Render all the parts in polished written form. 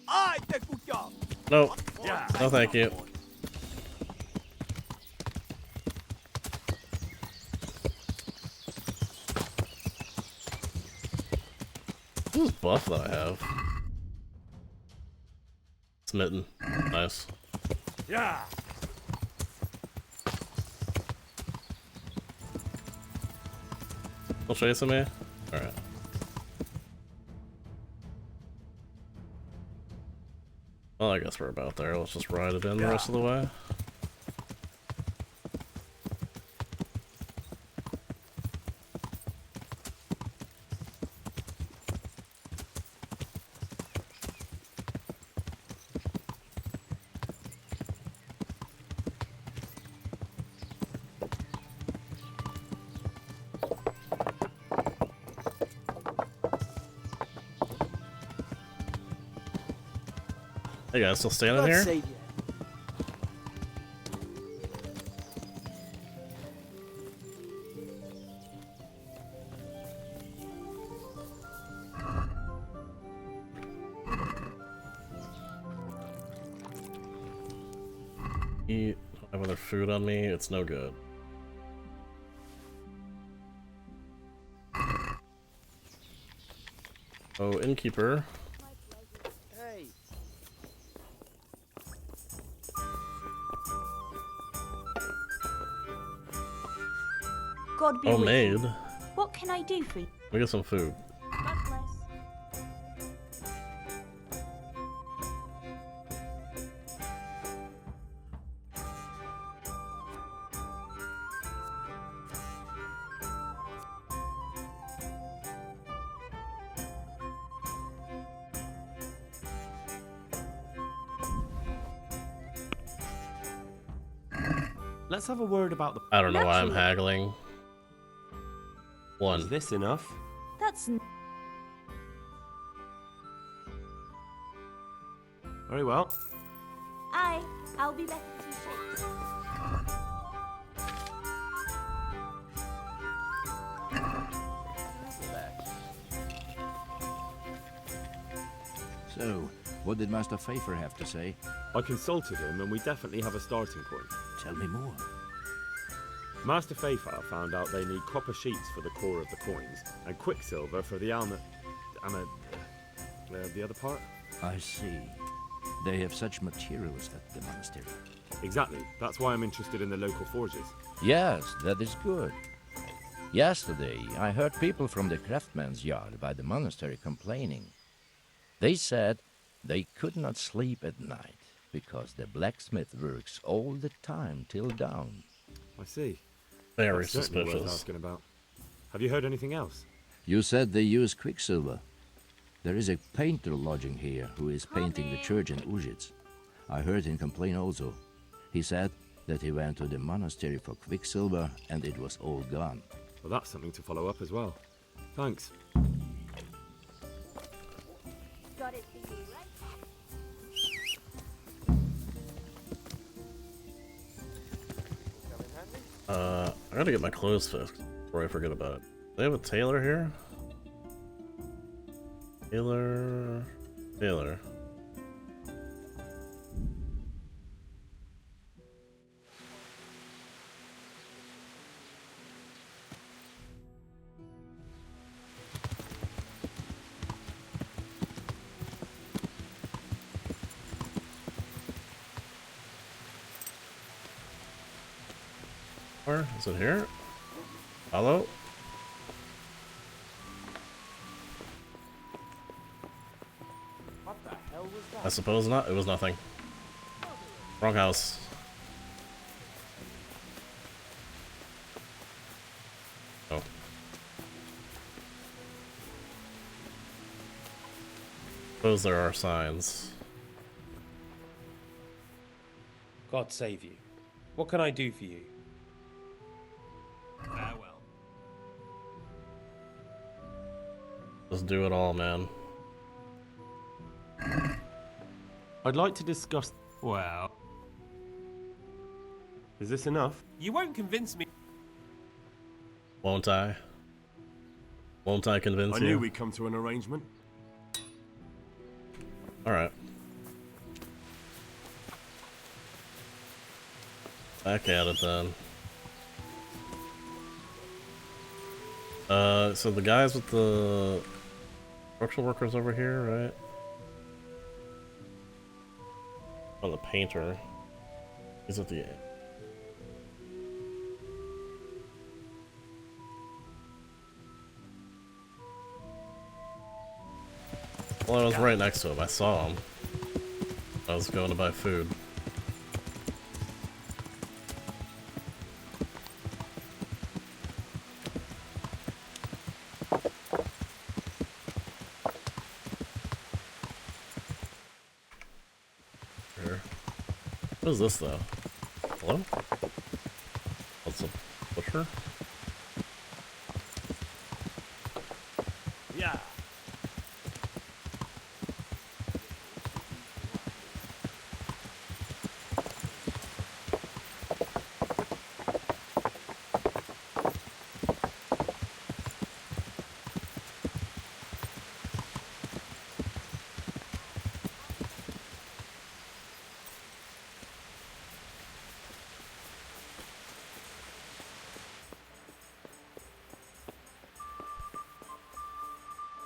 I take good job. No. Yeah. No, thank you. Who's buff that I have? Smitten. Nice. Yeah. Still chasing me? Alright. Well, I guess we're about there. Let's just ride it in the rest of the way. Hey guys, still standing God here? save you. Eat. Don't have other food on me. It's no good. Oh, innkeeper. Hey. God be Oh, with maid. you. What can I do for you? We get some food. God bless. Let's have a word about the... I don't know why I'm Naturally. haggling. Is One. this enough? That's Very well. I'll be back in 2 shakes. So, what did Master Pfeiffer have to say? I consulted him and we definitely have a starting point. Tell me more. Master Pfeiffer found out they need copper sheets for the core of the coins and quicksilver for the the other part? I see. They have such materials at the monastery. Exactly. That's why I'm interested in the local forges. Yes, that is good. Yesterday, I heard people from the craftsman's yard by the monastery complaining. They said they could not sleep at night because the blacksmith works all the time till dawn. I see. Very That's certainly worth suspicious. asking about. Have you heard anything else? You said they use quicksilver. There is a painter lodging here who is painting the church in Ujits. I heard him complain also. He said that he went to the monastery for quicksilver and it was all gone. Well, that's something to follow up as well. Thanks. Got it for you, right? I gotta get my clothes fixed before I forget about it. Do they have a tailor here? Tailor. Where is it here? Hello? What the hell was that? I suppose not. It was nothing. Wrong house. Oh. Suppose there are signs. God save you. What can I do for you? Farewell. Just do it all, man. I'd like to discuss... Well, Is this enough? You won't convince me. Won't I? Won't I convince I you? knew we'd come to an arrangement. Alright. Back at it then. So the guys with the structural workers over here, right? Oh, the painter. He's at the end. Well, I was right next to him. I saw him. I was going to buy food. Here. What is this, though? Hello? What's a butcher? Yeah.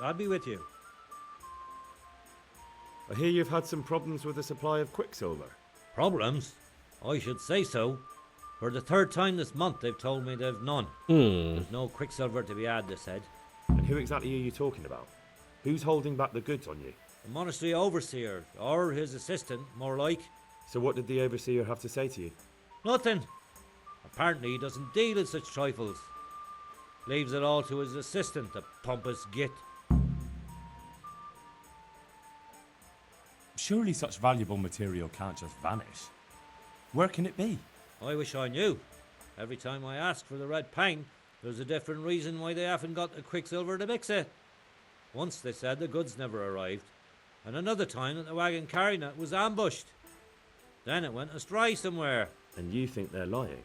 God be with you. I hear you've had some problems with the supply of quicksilver. Problems? I should say so. For the third time this month, they've told me they've none. There's no quicksilver to be had, they said. And who exactly are you talking about? Who's holding back the goods on you? The monastery overseer, or his assistant, more like. So what did the overseer have to say to you? Nothing. Apparently he doesn't deal in such trifles. Leaves it all to his assistant, the pompous git. Surely such valuable material can't just vanish. Where can it be? I wish I knew. Every time I ask for the red paint, there's a different reason why they haven't got the quicksilver to mix it. Once they said the goods never arrived, and another time that the wagon carrying it was ambushed. Then it went astray somewhere. And you think they're lying?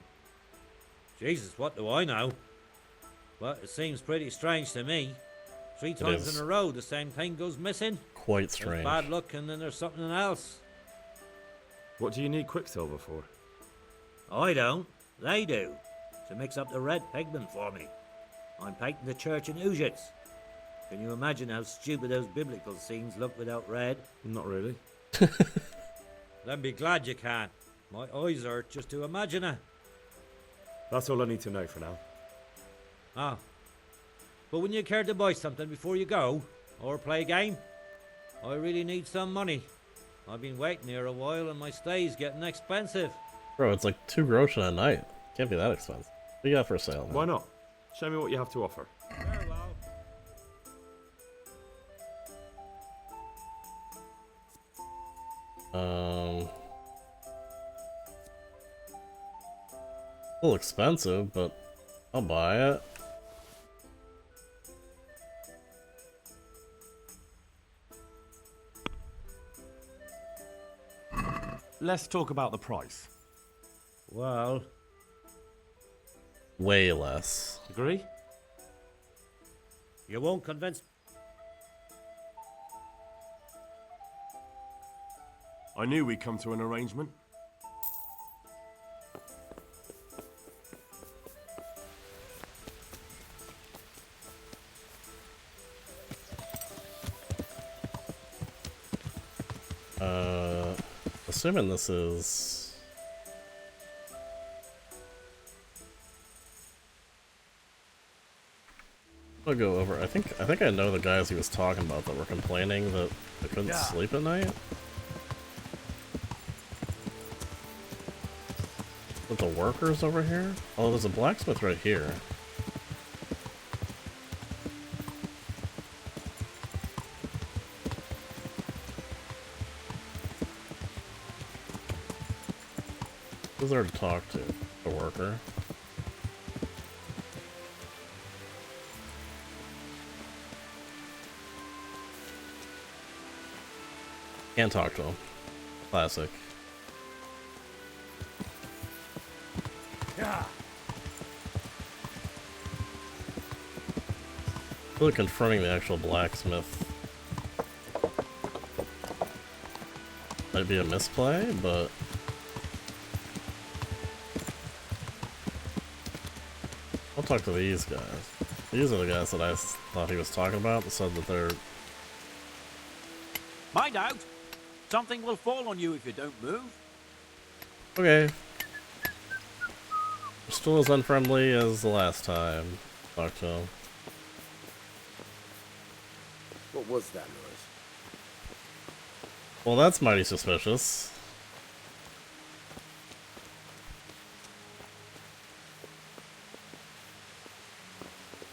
Jesus, what do I know? But it seems pretty strange to me. 3 times is. in a row the same thing goes missing. Quite There's strange. bad luck and then there's something else. What do you need quicksilver for? I don't. They do. To mix up the red pigment for me. I'm painting the church in Ujits. Can you imagine how stupid those biblical scenes look without red? Not really. Then be glad you can. My eyes hurt just to imagine it. That's all I need to know for now. Ah. But wouldn't you care to buy something before you go? Or play a game? I really need some money. I've been waiting here a while and my stay's getting expensive. Bro, it's like 2 groschen a night. Can't be that expensive. What do you got for sale, man? Why not? Show me what you have to offer. Very well. A little expensive, but I'll buy it. Let's talk about the price. Well, Way less. Agree? you won't convince. I knew we'd come to an arrangement. Assuming this is... I'll go over. I think I know the guys he was talking about that were complaining that they couldn't sleep at night. With the workers over here? Oh, there's a blacksmith right here. Who's there to talk to? The worker? Can't talk to him. Classic. Yeah. Really confronting the actual blacksmith might be a misplay, but talk to these guys. These are the guys that I thought he was talking about. That said that they're... Mind out! Something will fall on you if you don't move. Okay. They're still as unfriendly as the last time I talked to him. What was that noise? Well, that's mighty suspicious.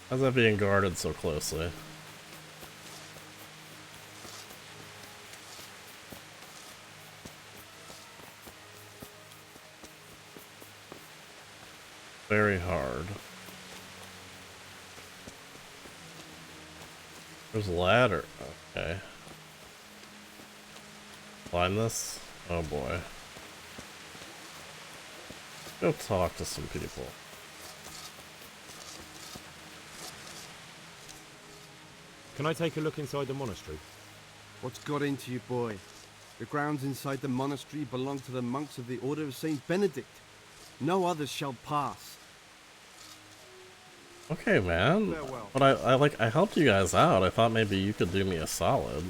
How's that being guarded so closely? Very hard. There's a ladder. Okay. Climb this? Oh boy. Go talk to some people. Can I take a look inside the monastery? What's got into you, boy? The grounds inside the monastery belong to the monks of the Order of Saint Benedict. No others shall pass. Okay, man. Farewell. But I helped you guys out. I thought maybe you could do me a solid.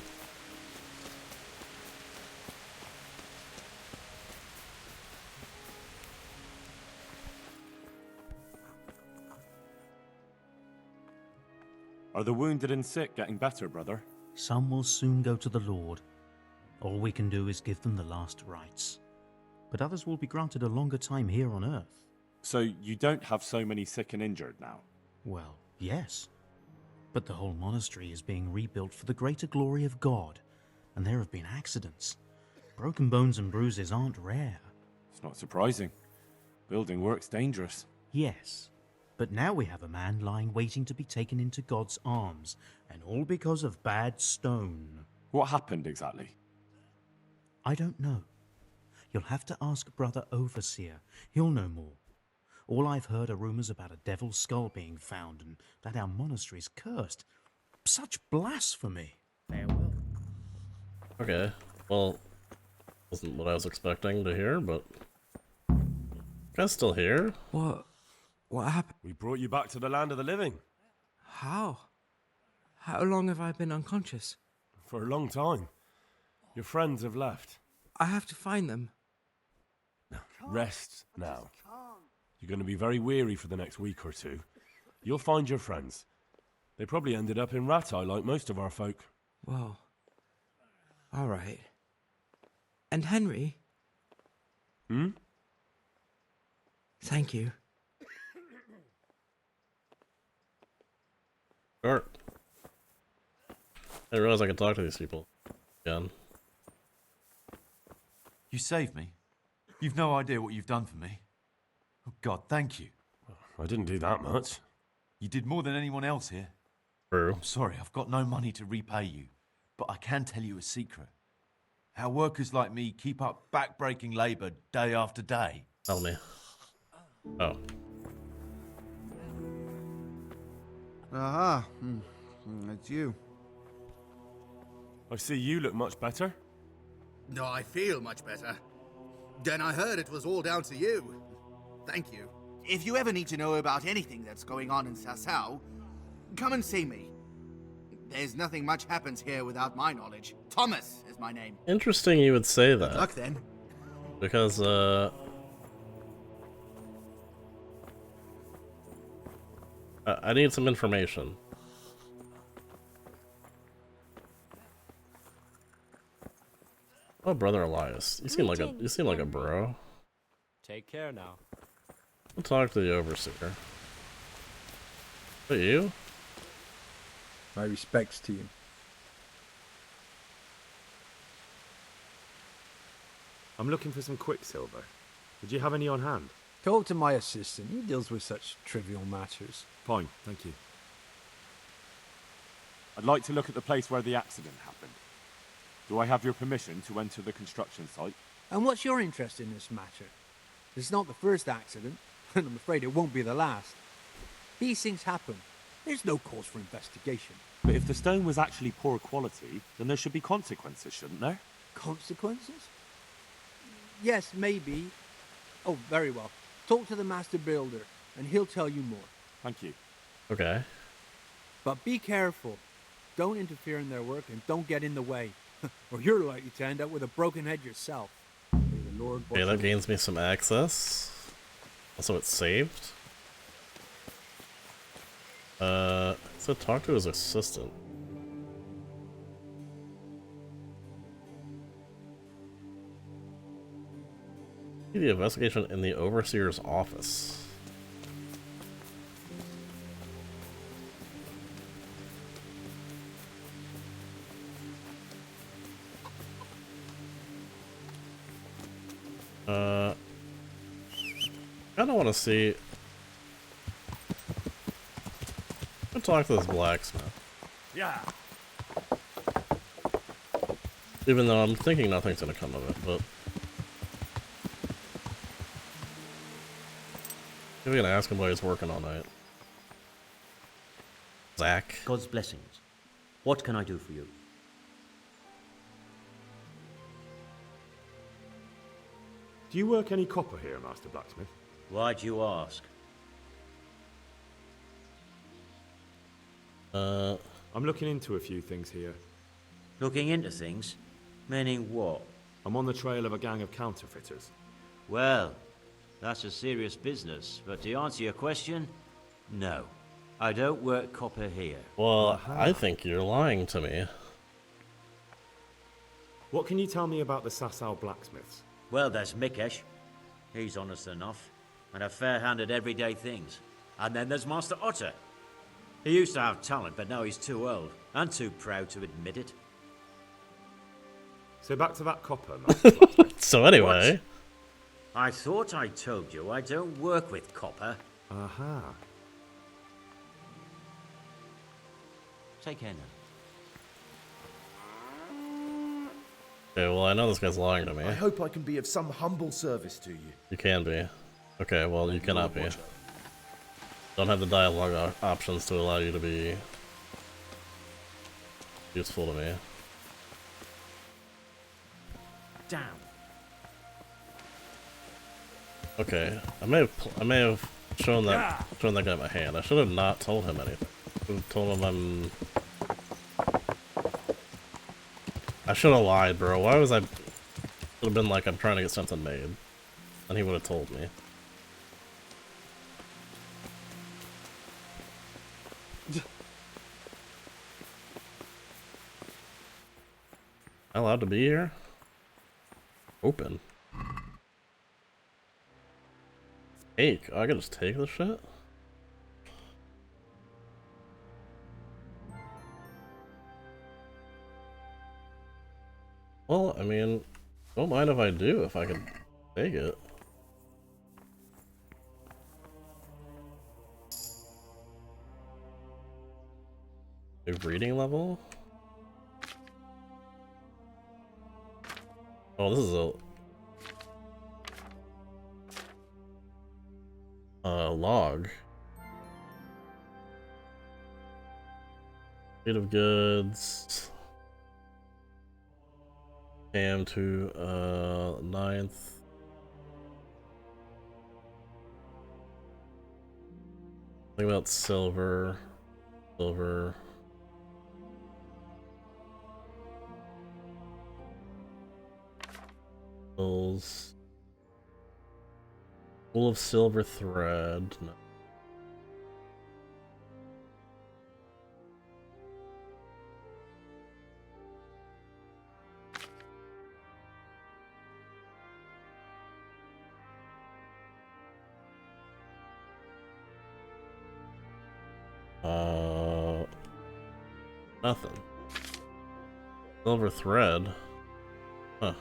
Are the wounded and sick getting better, brother? Some will soon go to the Lord. All we can do is give them the last rites. But others will be granted a longer time here on Earth. So you don't have so many sick and injured now? Well, yes. But the whole monastery is being rebuilt for the greater glory of God, and there have been accidents. Broken bones and bruises aren't rare. It's not surprising. Building work's dangerous. Yes. But now we have a man lying waiting to be taken into God's arms, and all because of bad stone. What happened exactly? I don't know. You'll have to ask Brother Overseer. He'll know more. All I've heard are rumors about a devil's skull being found and that our monastery's cursed. Such blasphemy. Farewell. Okay. Well, wasn't what I was expecting to hear, but... Guys still here? What happened? We brought you back to the land of the living. How? How long have I been unconscious? For a long time. Your friends have left. I have to find them. Rest now. You're going to be very weary for the next week or two. You'll find your friends. They probably ended up in Rattay like most of our folk. Well, all right. And Henry? Thank you. Sure. I didn't realize I could talk to these people again. You saved me. You've no idea what you've done for me. Oh God, thank you. I didn't do that much. You did more than anyone else here. True. I'm sorry, I've got no money to repay you, but I can tell you a secret. How workers like me keep up back-breaking labour day after day. Tell me. Oh. Aha. That's you. I see you look much better. No, I feel much better. Then I heard it was all down to you. Thank you. If you ever need to know about anything that's going on in Sasau, come and see me. There's nothing much happens here without my knowledge. Thomas is my name. Interesting you would say that. Good luck then. Because, I need some information. Oh, brother Elias, you seem like a bro. Take care now. We'll talk to the overseer. Is that you? My respects to you. I'm looking for some quicksilver. Would you have any on hand? Talk to my assistant. He deals with such trivial matters. Fine, thank you. I'd like to look at the place where the accident happened. Do I have your permission to enter the construction site? And what's your interest in this matter? It's not the first accident, and I'm afraid it won't be the last. These things happen. There's no cause for investigation. But if the stone was actually poor quality, then there should be consequences, shouldn't there? Consequences? Yes, maybe. Oh, very well. Talk to the master builder, and he'll tell you more. Thank you. Okay. But be careful. Don't interfere in their work and don't get in the way, or you're likely to end up with a broken head yourself. May the Lord watch Okay, that you. gains me some access. Also, it's saved. So talk to his assistant. The investigation in the overseer's office. I don't want to see. I'm gonna talk to this blacksmith. Yeah. Even though I'm thinking nothing's gonna come of it, but maybe gonna ask him why he's working all night. Zach. God's blessings. What can I do for you? Do you work any copper here, Master Blacksmith? Why do you ask? I'm looking into a few things here. Looking into things? Meaning what? I'm on the trail of a gang of counterfeiters. Well, that's a serious business, but to answer your question, no. I don't work copper here. Well, I think you're lying to me. What can you tell me about the Sasau blacksmiths? Well, there's Mikesh. He's honest enough, and a fair hand at everyday things. And then there's Master Otter. He used to have talent, but now he's too old, and too proud to admit it. So back to that copper, Master Blacksmith. So anyway... I thought I told you I don't work with copper. Aha. Take care now. Okay, well I know this guy's lying to me. I hope I can be of some humble service to you. You can be. Okay, well you cannot be. Don't have the dialogue options to allow you to be useful to me. Damn. Okay, I may have shown that guy my hand. I should have not told him anything. I should have told him I should have lied, bro. Why was I? Should have been like I'm trying to get something made, and he would have told me. Am I allowed to be here? Open. Take. Oh, I can just take this shit? Well, I mean, don't mind if I do, if I can take it. A reading level? Oh, this is a log. State of goods. Cam to 9th. Think about silver. Silver. Bills. Full of silver thread. No. Nothing. Silver thread. Huh.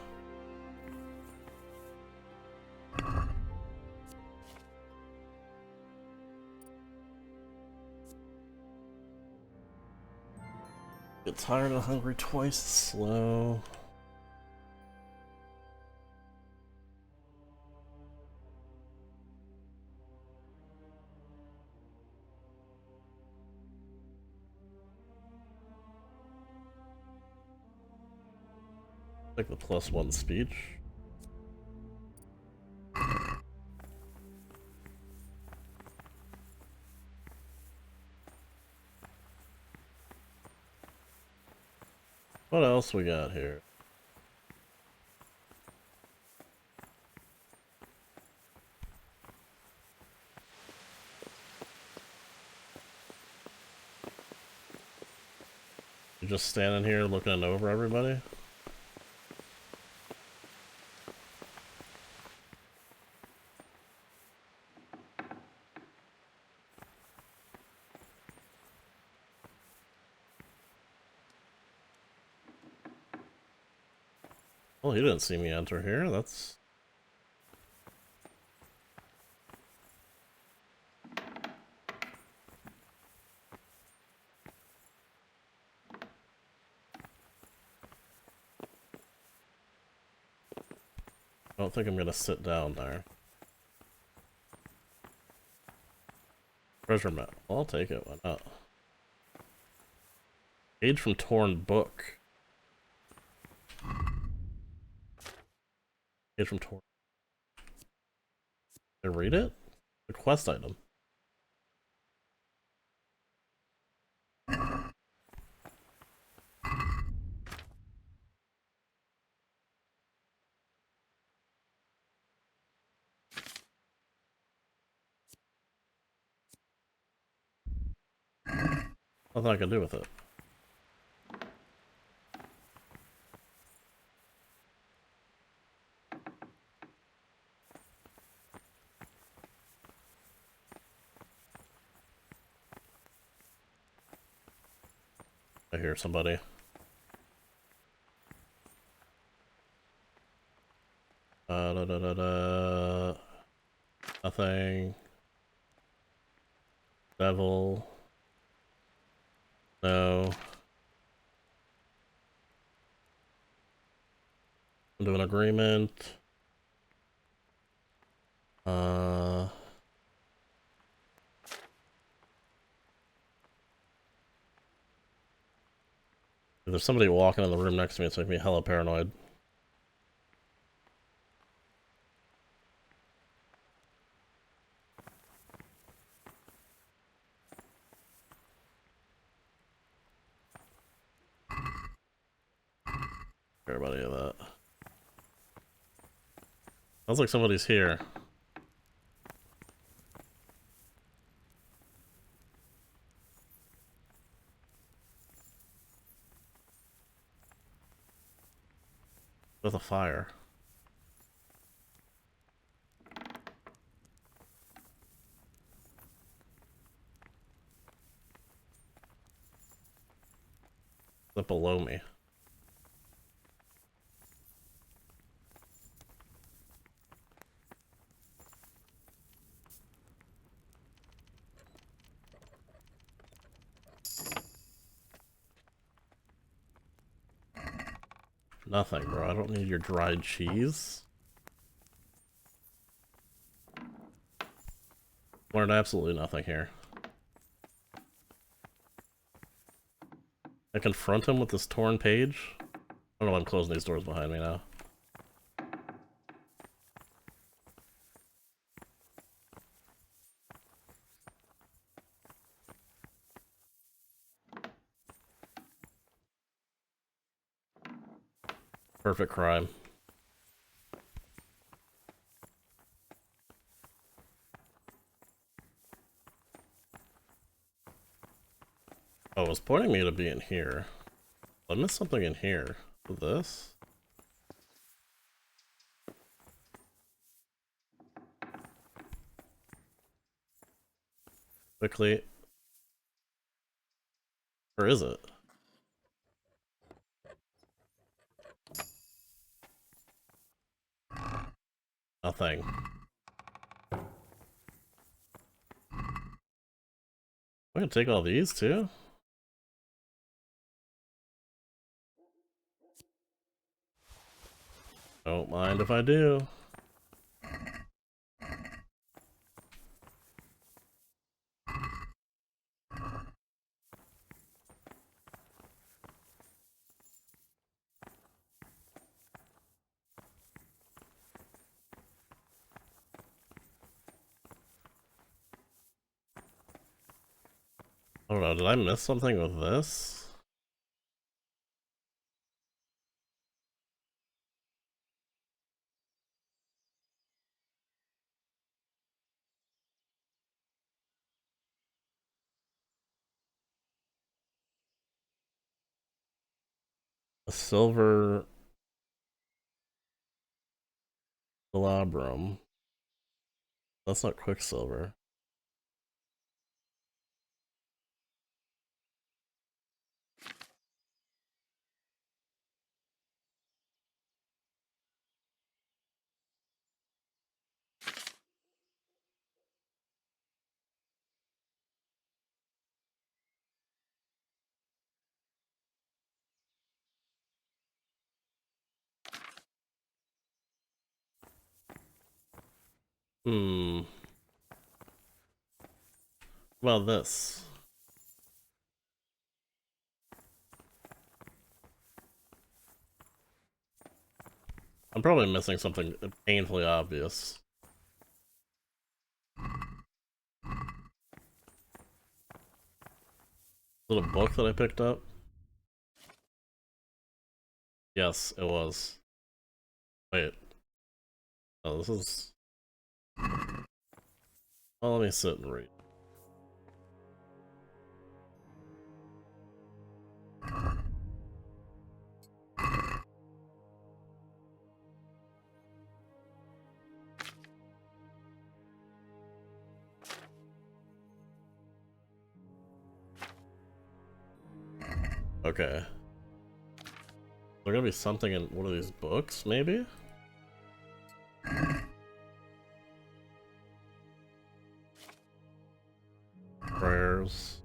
Get tired and hungry twice as slow. Like the +1 speech. What else we got here? You just standing here looking over everybody? Well, he didn't see me enter here. That's... I don't think I'm gonna sit down there. Treasure map. Well, I'll take it. Why not? Page from torn book. Page from torn. Did I read it? The quest item. Nothing I can do with it. I hear somebody. Da da da da. Nothing. Devil. No. Do an agreement. If there's somebody walking in the room next to me, it's making me hella paranoid. Everybody of that. Sounds like somebody's here. With a fire. Up below me. Nothing, bro. I don't need your dried cheese. Learned absolutely nothing here. I confront him with this torn page. I don't know why I'm closing these doors behind me now. Perfect crime. Oh, it was pointing me to be in here. I missed something in here. This? Quickly. Or is it? Nothing. I'm gonna take all these too. Don't mind if I do. I don't know, did I miss something with this? A silver Delabrum. That's not Quicksilver. Hmm. Well, this. I'm probably missing something painfully obvious. Little book that I picked up? Yes, it was. Wait. Oh, this is... Well, let me sit and read. Okay. There gonna be something in one of these books, maybe? Prayers.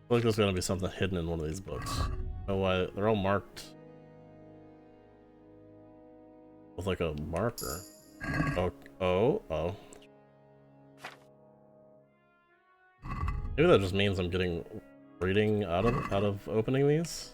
I feel like there's gonna be something hidden in one of these books. Oh, why? They're all marked with like a marker. Oh. Maybe that just means I'm getting reading out of opening these.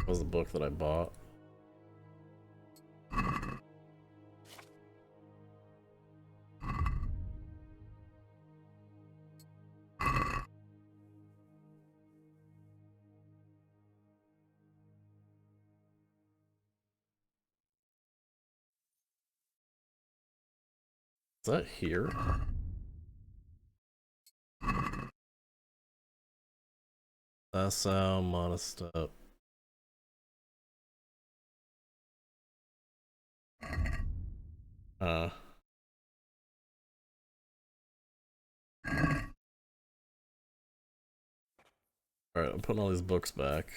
Was the book that I bought. Is that here? That's how modest up. Alright, I'm putting all these books back.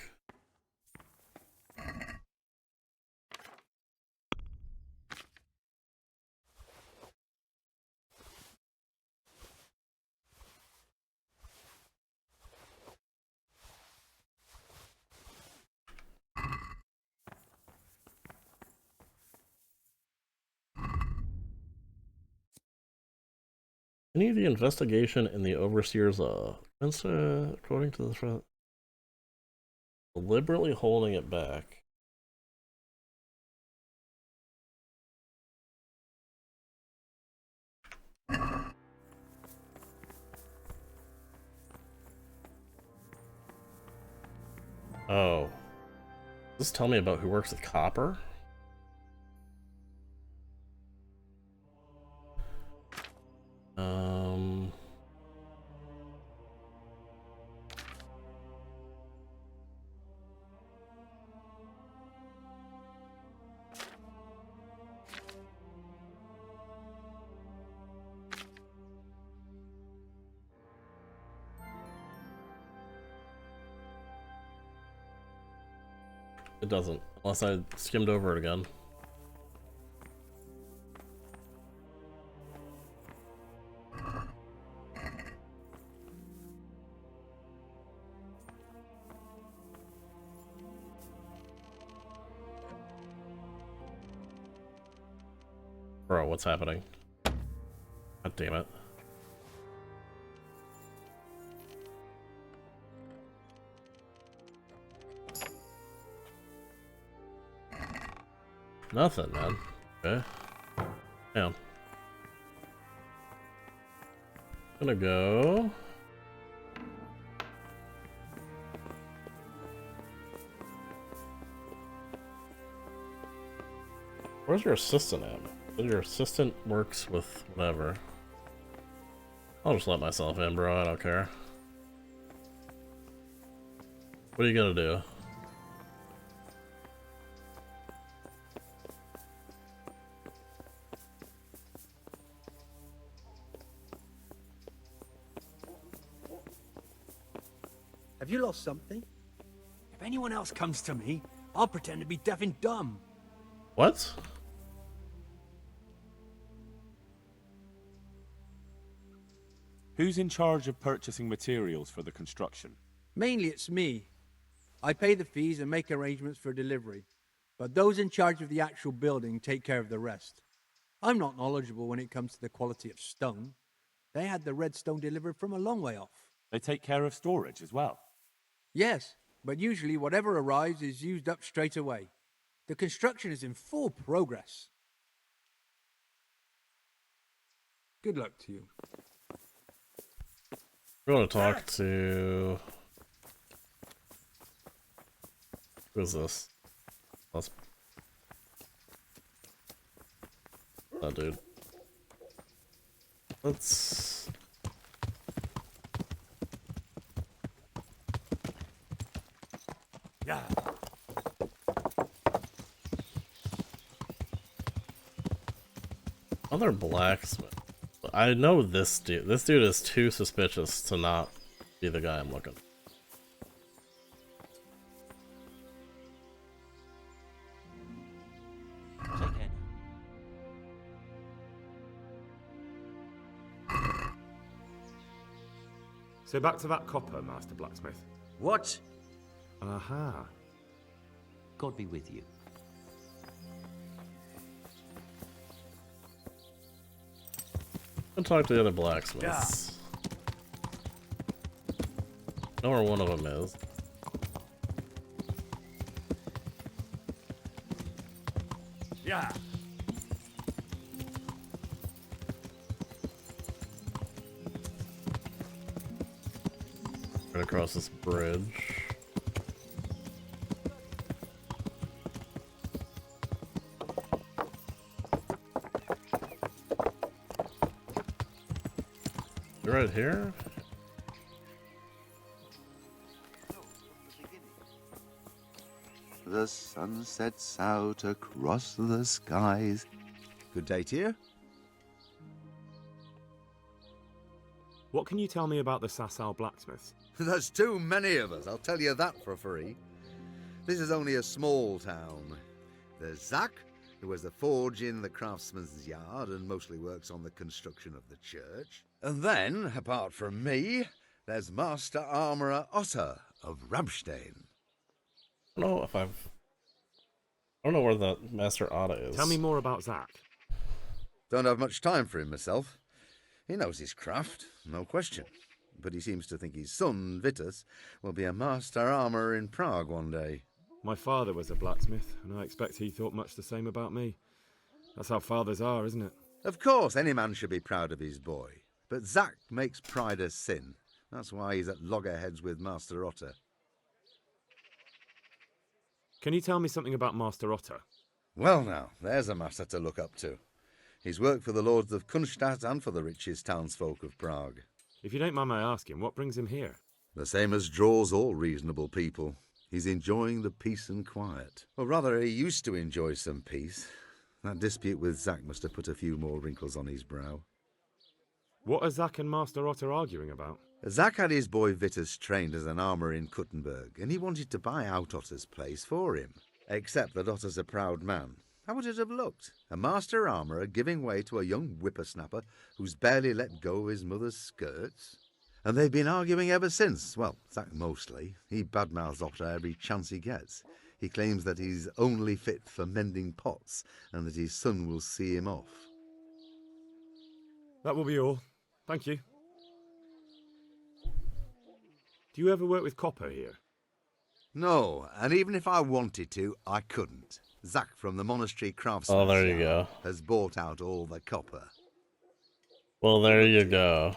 Any of the investigation in the overseer's according to the front, deliberately holding it back. Oh. Does this tell me about who works with copper? It doesn't, unless I skimmed over it again. Bro, what's happening? God damn it. Nothing, man. Okay. Damn. Gonna go. Where's your assistant at? Your assistant works with whatever. I'll just let myself in, bro. I don't care. What are you gonna do? Have you lost something? If anyone else comes to me, I'll pretend to be deaf and dumb. What? Who's in charge of purchasing materials for the construction? Mainly it's me. I pay the fees and make arrangements for delivery, but those in charge of the actual building take care of the rest. I'm not knowledgeable when it comes to the quality of stone. They had the red stone delivered from a long way off. They take care of storage as well? Yes, but usually whatever arrives is used up straight away. The construction is in full progress. Good luck to you. We're gonna talk to... Who is this? That's... That dude. Let's... Yeah. Other blacksmith. I know this dude. This dude is too suspicious to not be the guy I'm looking. So back to that copper, Master Blacksmith. What? Aha. God be with you. I'll talk to the other blacksmiths. Know where one of them is. Yeah. Right across this bridge. You're right here? The sun sets out across the skies. Good day to you. What can you tell me about the Sasau blacksmiths? There's too many of us, I'll tell you that for free. This is only a small town. There's Zach, who has a forge in the craftsman's yard and mostly works on the construction of the church. And then, apart from me, there's Master Armourer Otter of Ramstein. I don't know if I've... I don't know where the Master Otter is. Tell me more about Zach. Don't have much time for him myself. He knows his craft, no question. But he seems to think his son, Vitus, will be a master armourer in Prague one day. My father was a blacksmith, and I expect he thought much the same about me. That's how fathers are, isn't it? Of course, any man should be proud of his boy. But Zach makes pride a sin. That's why he's at loggerheads with Master Otter. Can you tell me something about Master Otter? Well now, there's a master to look up to. He's worked for the lords of Kunstadt and for the richest townsfolk of Prague. If you don't mind my asking, what brings him here? The same as draws all reasonable people. He's enjoying the peace and quiet. Or rather, he used to enjoy some peace. That dispute with Zach must have put a few more wrinkles on his brow. What are Zach and Master Otter arguing about? Zach had his boy Vitus trained as an armourer in Kuttenberg, and he wanted to buy out Otter's place for him. Except that Otter's a proud man. How would it have looked? A master armourer giving way to a young whippersnapper who's barely let go of his mother's skirts? And they've been arguing ever since. Well, Zach mostly. He badmouths Otter every chance he gets. He claims that he's only fit for mending pots, and that his son will see him off. That will be all. Thank you. Do you ever work with copper here? No, and even if I wanted to, I couldn't. Zach from the Monastery Craftsman's Oh, there you Yard go. has bought out all the copper. Well, there you go.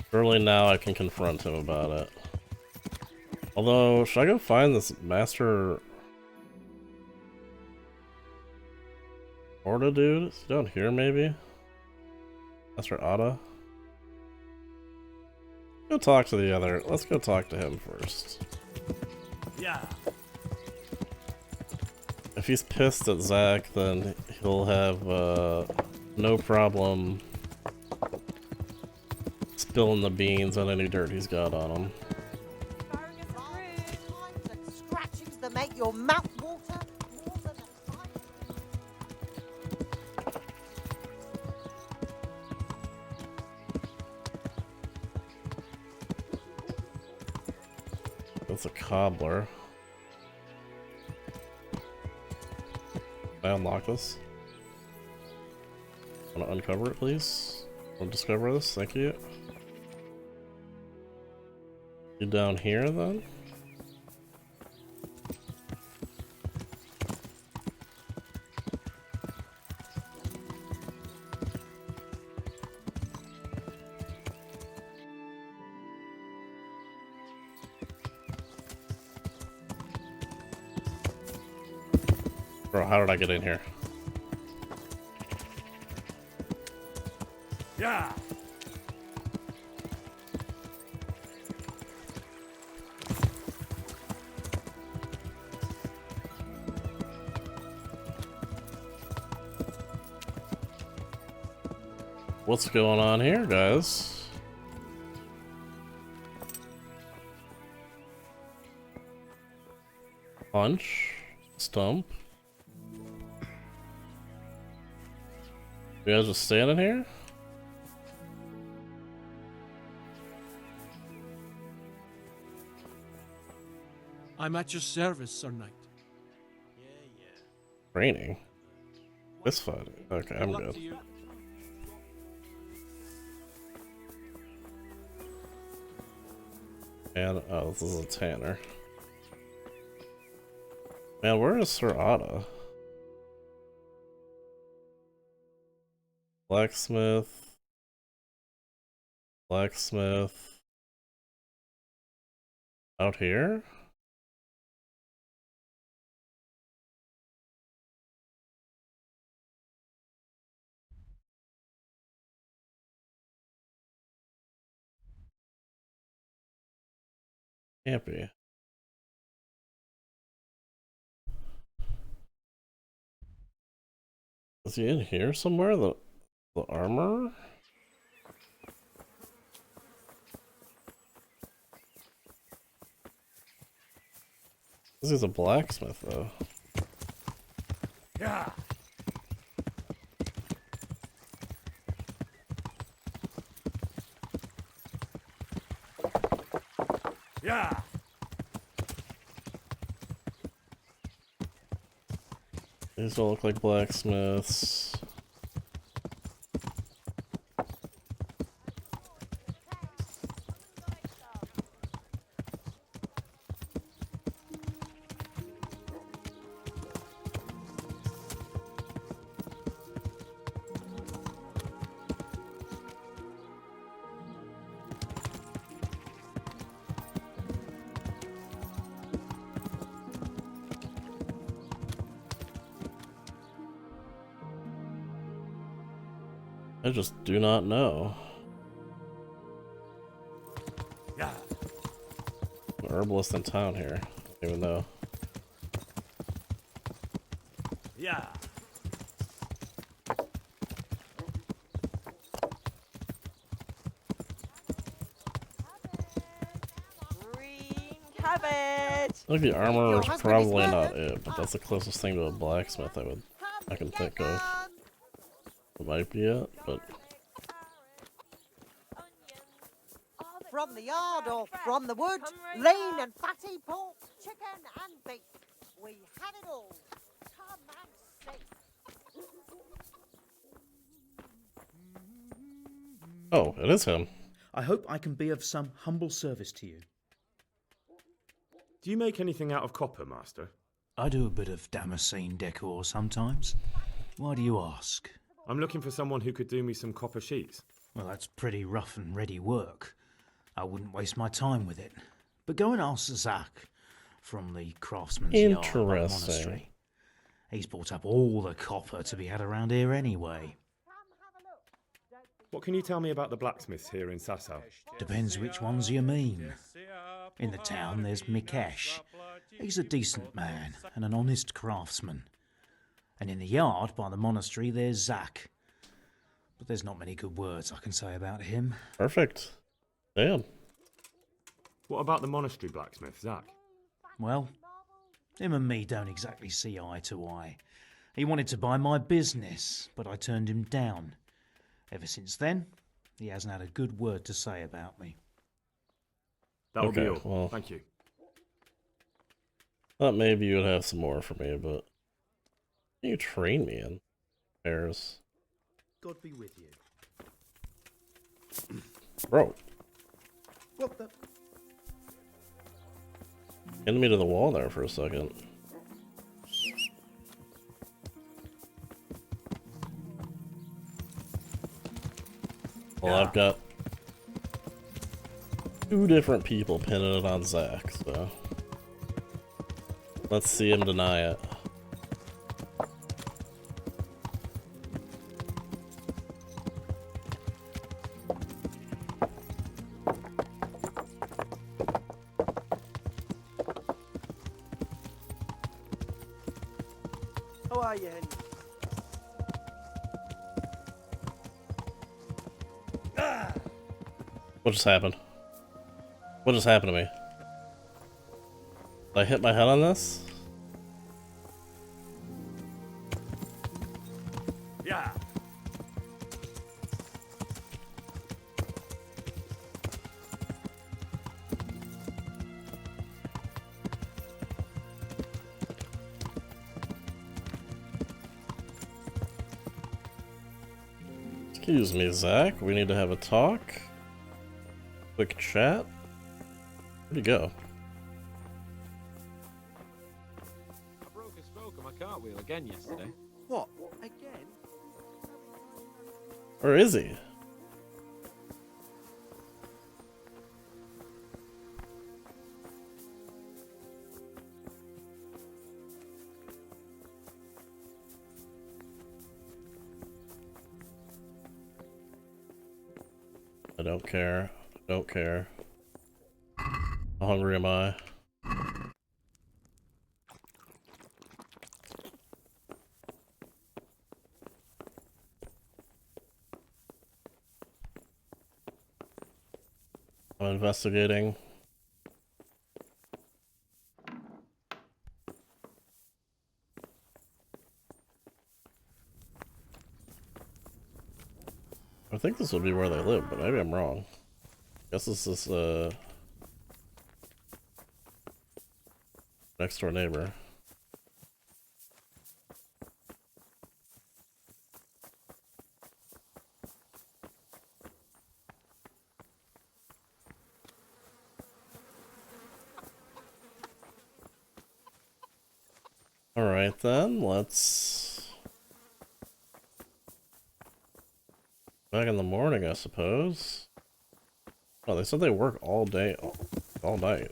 Surely now I can confront him about it. Although, should I go find this Master Orta dude? Is he down here, maybe? Master Otta? Go talk to the other. Let's go talk to him first. Yeah. If he's pissed at Zach, then he'll have no problem spilling the beans on any dirt he's got on him. Scratchings that make your mouth water more than a fight. That's a cobbler. Can I unlock this? Want to uncover it, please? Want to discover this? Thank you. You down here, then? Bro, how did I get in here? Yeah. What's going on here, guys? Punch. Stump. You guys just standing here? I'm at your service, Sir Knight. Training? This fight? Okay, I'm good. And, oh, this is a tanner. Man, where is Sir Otta? Blacksmith. Blacksmith. Out here? Can't be. Is he in here somewhere? The armor? This is a blacksmith, though. Yeah. Yeah. These all look like blacksmiths. I just do not know. Yeah. An herbalist in town here. I don't even know. Yeah. Cabbage. Like the armor Your is husband probably is not murdered. it, but that's the closest thing to a blacksmith I can think of. It might be it, but From the yard or from the wood, lean and fatty pork, chicken and beef. We have it all. Come and Oh, it is him. I hope I can be of some humble service to you. Do you make anything out of copper, Master? I do a bit of Damascene decor sometimes. Why do you ask? I'm looking for someone who could do me some copper sheets. Well, that's pretty rough and ready work. I wouldn't waste my time with it. But go and ask Zach from the Craftsman's Yard by the monastery. He's bought up all the copper to be had around here anyway. What can you tell me about the blacksmiths here in Sasau? Depends which ones you mean. In the town there's Mikesh. He's a decent man and an honest craftsman. And in the yard by the monastery there's Zach. But there's not many good words I can say about him. Perfect. Damn. What about the monastery blacksmith, Zach? Well, him and me don't exactly see eye to eye. He wanted to buy my business, but I turned him down. Ever since then, he hasn't had a good word to say about me. That'll be Okay, all. well, Thank you. Thought maybe you would have some more for me, but you train me in pairs. God be with you. Bro. What the? Pinned me to the wall there for a second. Well, I've got 2 different people pinning it on Zach, so let's see him deny it. How are you, Henry? What just happened? What just happened to me? Did I hit my head on this? Yeah. Excuse me, Zach. We need to have a talk. Quick chat. Where'd he go? I broke a spoke on my cartwheel again yesterday. What? Again? Where is he? I don't care. I don't care. How hungry am I? I'm investigating. I think this would be where they live, but maybe I'm wrong. Guess this is next door neighbor. Alright then, let's back in the morning, I suppose. Oh, they said they work all day, all night.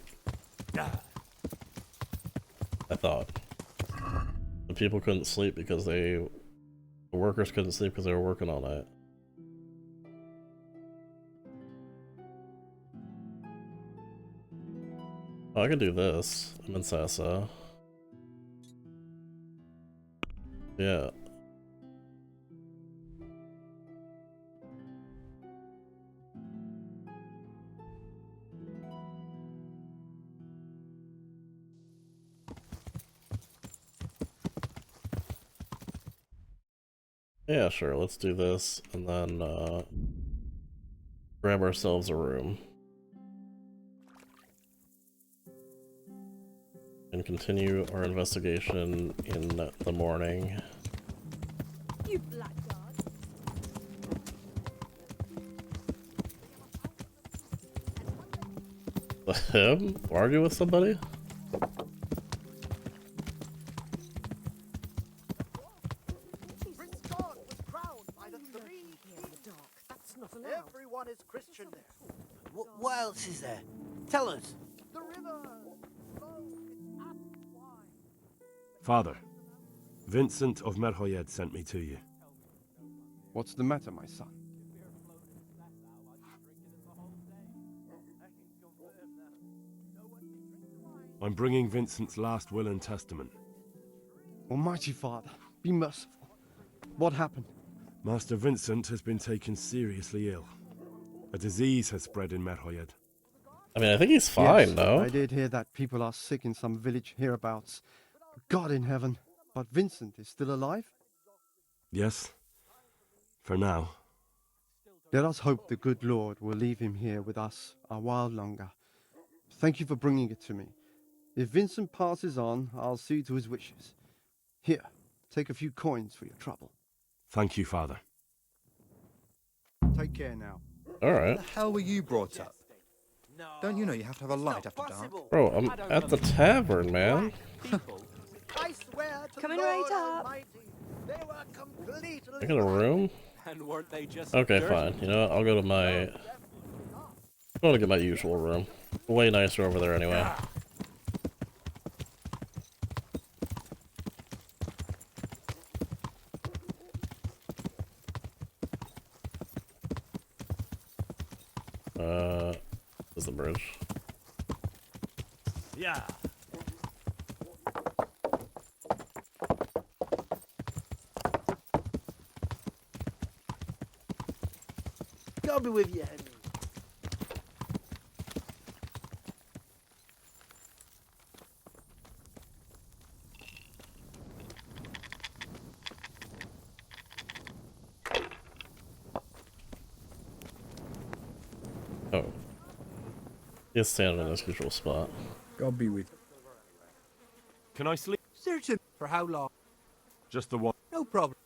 I thought. The people couldn't sleep because the workers couldn't sleep because they were working all night. Oh, I could do this. I'm in Sasa. Yeah. Yeah, sure, let's do this, and then, grab ourselves a room. And continue our investigation in the morning. You blackguard. Him? Argue with somebody? Everyone is Christian there. What else is there? Tell us. The river. Father, Vincent of Merhoyed sent me to you. What's the matter, my son? I'm bringing Vincent's last will and testament. Almighty Father, be merciful. What happened? Master Vincent has been taken seriously ill. A disease has spread in Merhoyed. I mean, I think he's fine, yes, though. I did hear that people are sick in some village hereabouts. God in heaven. But Vincent is still alive? Yes. For now. Let us hope the good Lord will leave him here with us a while longer. Thank you for bringing it to me. If Vincent passes on, I'll see to his wishes. Here, take a few coins for your trouble. Thank you, Father. Take care now. Alright. How the hell were you brought up? Don't you know you have to have a light after dark? Bro, I'm at the tavern, man. I swear to Coming the right Lord up. Almighty, they were completely I got a room? And weren't they just Okay, dirty? fine. You know what? I'll go to my... I'm going to get my usual room. Way nicer over there anyway. There's the bridge. Yeah. God be with you, Henry. Oh. He's standing in his usual spot. God be with you. Can I sleep? Searching for how long? Just the one. No problem.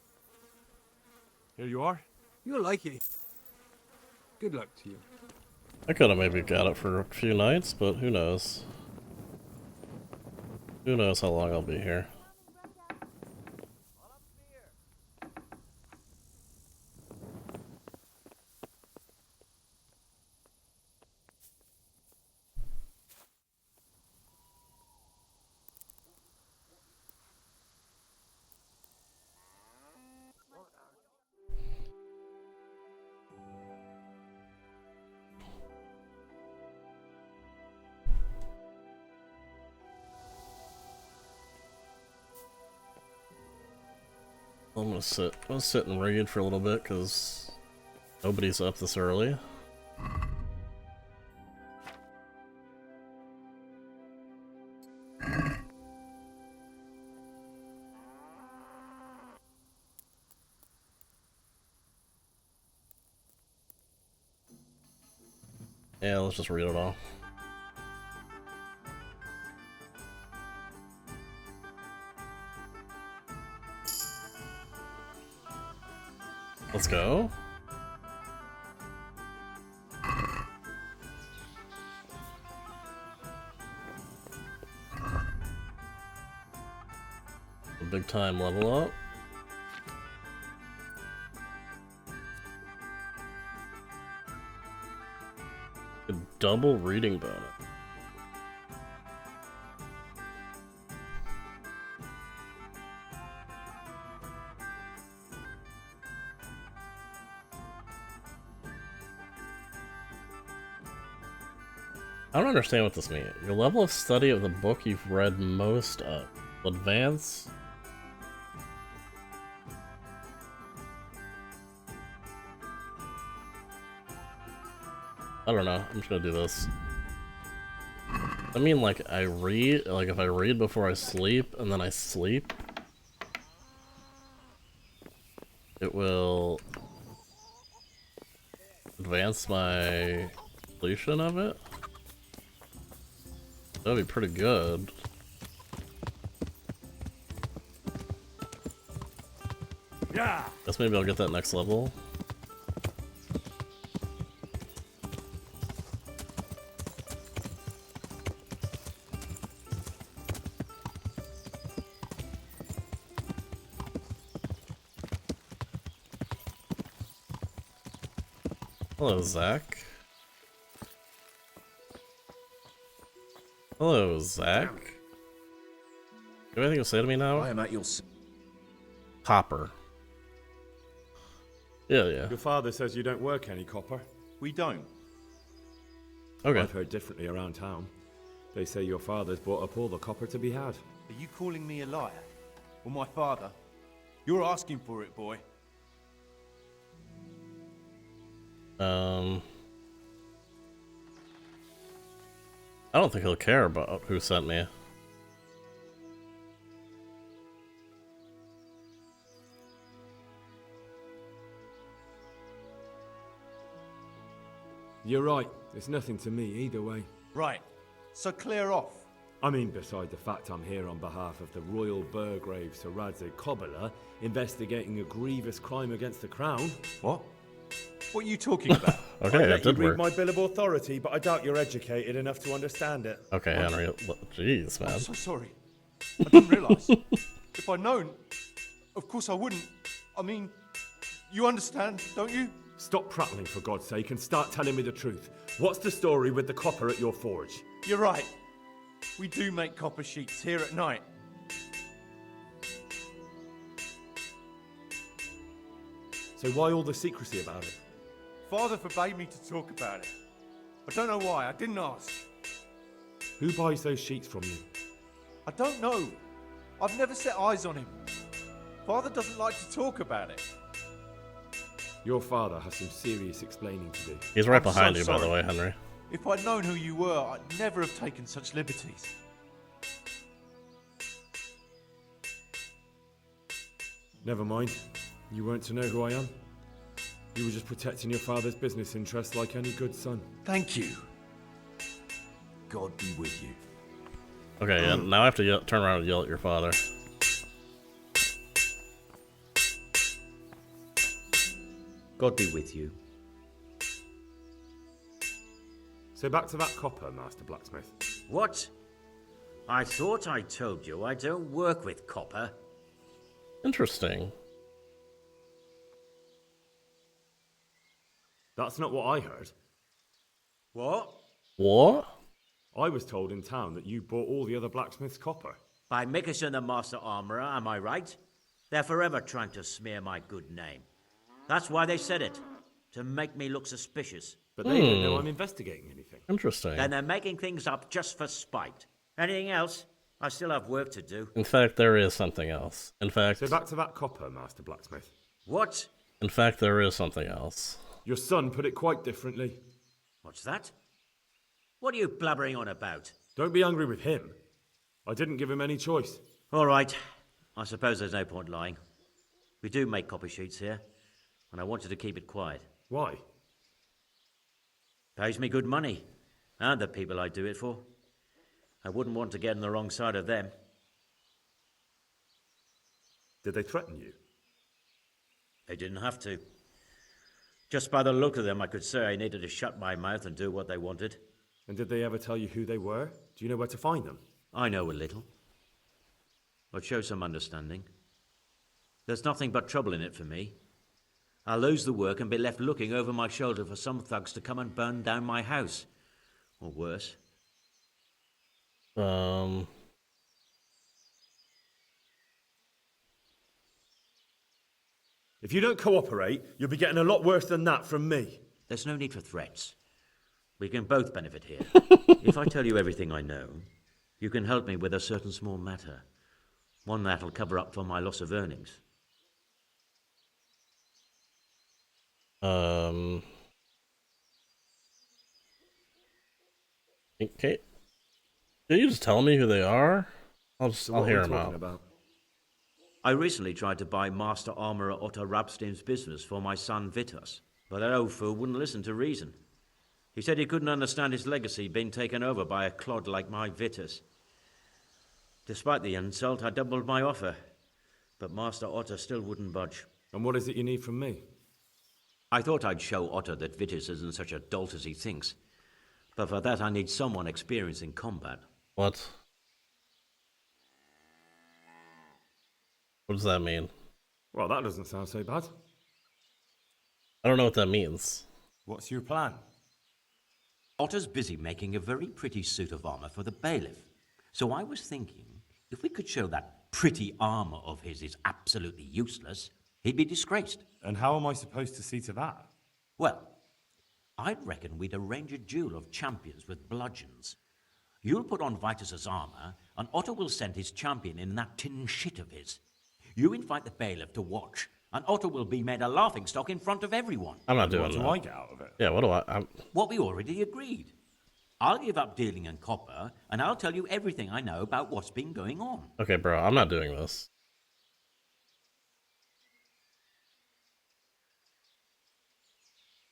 Here you are. You'll like it. Good luck to you. I could have maybe got it for a few nights, but who knows? Who knows how long I'll be here. I'm gonna sit and read for a little bit because nobody's up this early. Yeah, let's just read it all. Let's go. A big time level up. A double reading bonus. I don't understand what this means. Your level of study of the book you've read most of. Advance? I don't know. I'm just gonna do this. I mean, like, I read, like, if I read before I sleep, and then I sleep, it will advance my completion of it? That'd be pretty good. Yeah. Guess maybe I'll get that next level. Hello, Zach. Hello, Zach. You have anything to say to me now? I am at your Copper. Yeah. Your father says you don't work any copper. We don't. Okay. I've heard differently around town. They say your father's bought up all the copper to be had. Are you calling me a liar? Or my father? You're asking for it, boy. I don't think he'll care about who sent me. You're right. It's nothing to me either way. Right. So clear off. I mean, beside the fact I'm here on behalf of the Royal Burgrave Sir Radzig Kobyla, investigating a grievous crime against the crown. What? What are you talking about? Okay, I'd that let you did read work. my bill of authority, but I doubt you're educated enough to understand it. Okay, Henry. Jeez, man. I'm so sorry. I didn't realise. If I'd known, of course I wouldn't. I mean, you understand, don't you? Stop prattling, for God's sake, and start telling me the truth. What's the story with the copper at your forge? You're right. We do make copper sheets here at night. So why all the secrecy about it? Father forbade me to talk about it. I don't know why. I didn't ask. Who buys those sheets from you? I don't know. I've never set eyes on him. Father doesn't like to talk about it. Your father has some serious explaining to do. He's right I'm behind so you, by the sorry. way, Henry. If I'd known who you were, I'd never have taken such liberties. Never mind. You weren't to know who I am. You were just protecting your father's business interests like any good son. Thank you. God be with you. Okay, yeah, now I have to turn around and yell at your father. God be with you. So back to that copper, Master Blacksmith. What? I thought I told you I don't work with copper. Interesting. That's not what I heard. What? What? I was told in town that you bought all the other blacksmith's copper. By Mickelson the Master Armourer, am I right? They're forever trying to smear my good name. That's why they said it. To make me look suspicious. But they don't know I'm investigating anything. Interesting. Then they're making things up just for spite. Anything else? I still have work to do. In fact, there is something else. In fact... So back to that copper, Master Blacksmith. What? In fact, there is something else. Your son put it quite differently. What's that? What are you blabbering on about? Don't be angry with him. I didn't give him any choice. All right. I suppose there's no point lying. We do make copy sheets here, and I wanted to keep it quiet. Why? Pays me good money, and the people I do it for. I wouldn't want to get on the wrong side of them. Did they threaten you? They didn't have to. Just by the look of them, I could say I needed to shut my mouth and do what they wanted. And did they ever tell you who they were? Do you know where to find them? I know a little. But show some understanding. There's nothing but trouble in it for me. I'll lose the work and be left looking over my shoulder for some thugs to come and burn down my house. Or worse. If you don't cooperate, you'll be getting a lot worse than that from me. There's no need for threats. We can both benefit here. If I tell you everything I know, you can help me with a certain small matter. One that'll cover up for my loss of earnings. Okay. Can you just tell me who they are? I'll hear them out. About? I recently tried to buy Master Armourer Otto Rabstein's business for my son Vitus, but that old fool wouldn't listen to reason. He said he couldn't understand his legacy being taken over by a clod like my Vitus. Despite the insult, I doubled my offer, but Master Otto still wouldn't budge. And what is it you need from me? I thought I'd show Otto that Vitus isn't such a dolt as he thinks, but for that I need someone experienced in combat. What? What does that mean? Well, that doesn't sound so bad. I don't know what that means. What's your plan? Otter's busy making a very pretty suit of armor for the bailiff. So I was thinking, if we could show that pretty armor of his is absolutely useless, he'd be disgraced. And how am I supposed to see to that? Well, I'd reckon we'd arrange a duel of champions with bludgeons. You'll put on Vitus's armor, and Otter will send his champion in that tin shit of his. You invite the bailiff to watch, and Otter will be made a laughingstock in front of everyone. I'm not doing What that. do I get out of it? Yeah, what do I... What we already agreed. I'll give up dealing in copper, and I'll tell you everything I know about what's been going on. Okay, bro, I'm not doing this.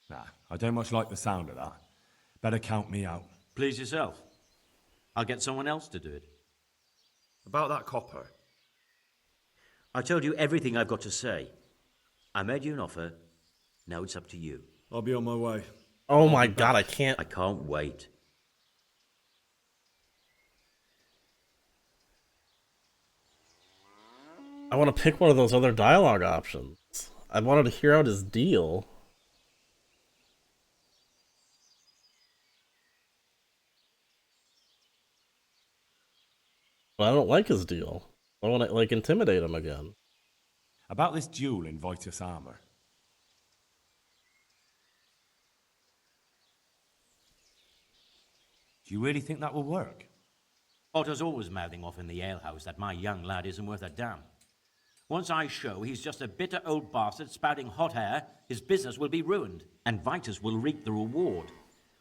Nah, I don't much like the sound of that. Better count me out. Please yourself. I'll get someone else to do it. About that copper. I told you everything I've got to say. I made you an offer. Now it's up to you. I'll be on my way. Oh my god, I can't... I can't wait. I want to pick one of those other dialogue options. I wanted to hear out his deal. But I don't like his deal. I want to, like, intimidate him again. About this duel in Vitus armor. Do you really think that will work? Otter's always mouthing off in the alehouse that my young lad isn't worth a damn. Once I show he's just a bitter old bastard spouting hot air, his business will be ruined, and Vitus will reap the reward.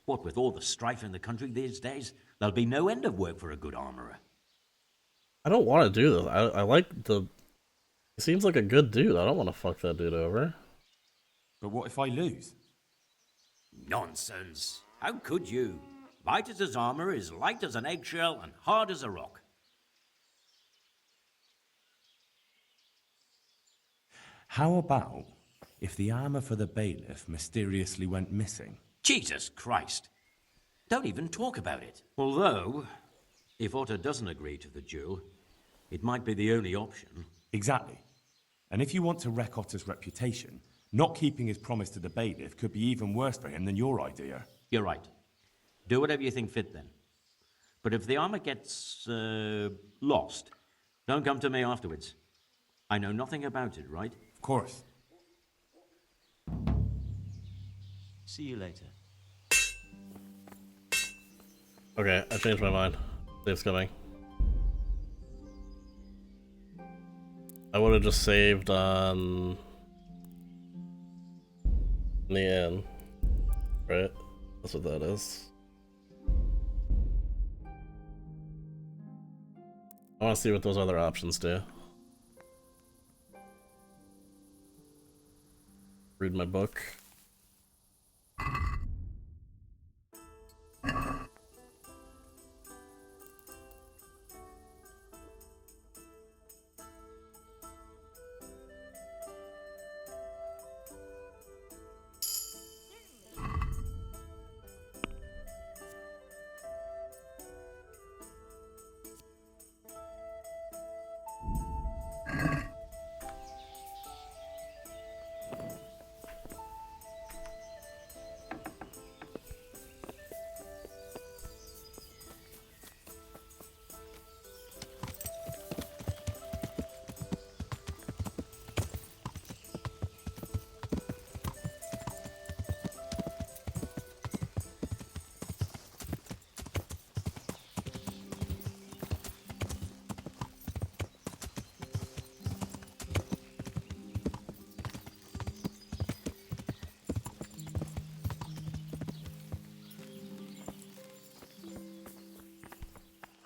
What with all the strife in the country these days, there'll be no end of work for a good armourer. I don't want to do this. I like the... He seems like a good dude. I don't want to fuck that dude over. But what if I lose? Nonsense. How could you? Vitus's armour is light as an eggshell and hard as a rock. How about if the armor for the bailiff mysteriously went missing? Jesus Christ. Don't even talk about it. Although, if Otter doesn't agree to the duel, it might be the only option. Exactly. And if you want to wreck Otter's reputation, not keeping his promise to the bailiff could be even worse for him than your idea. You're right. Do whatever you think fit then. But if the armor gets lost, don't come to me afterwards. I know nothing about it, right? Of course. See you later. Okay, I changed my mind. Save's coming. I would have just saved on in the end, right? That's what that is. I want to see what those other options do. Read my book.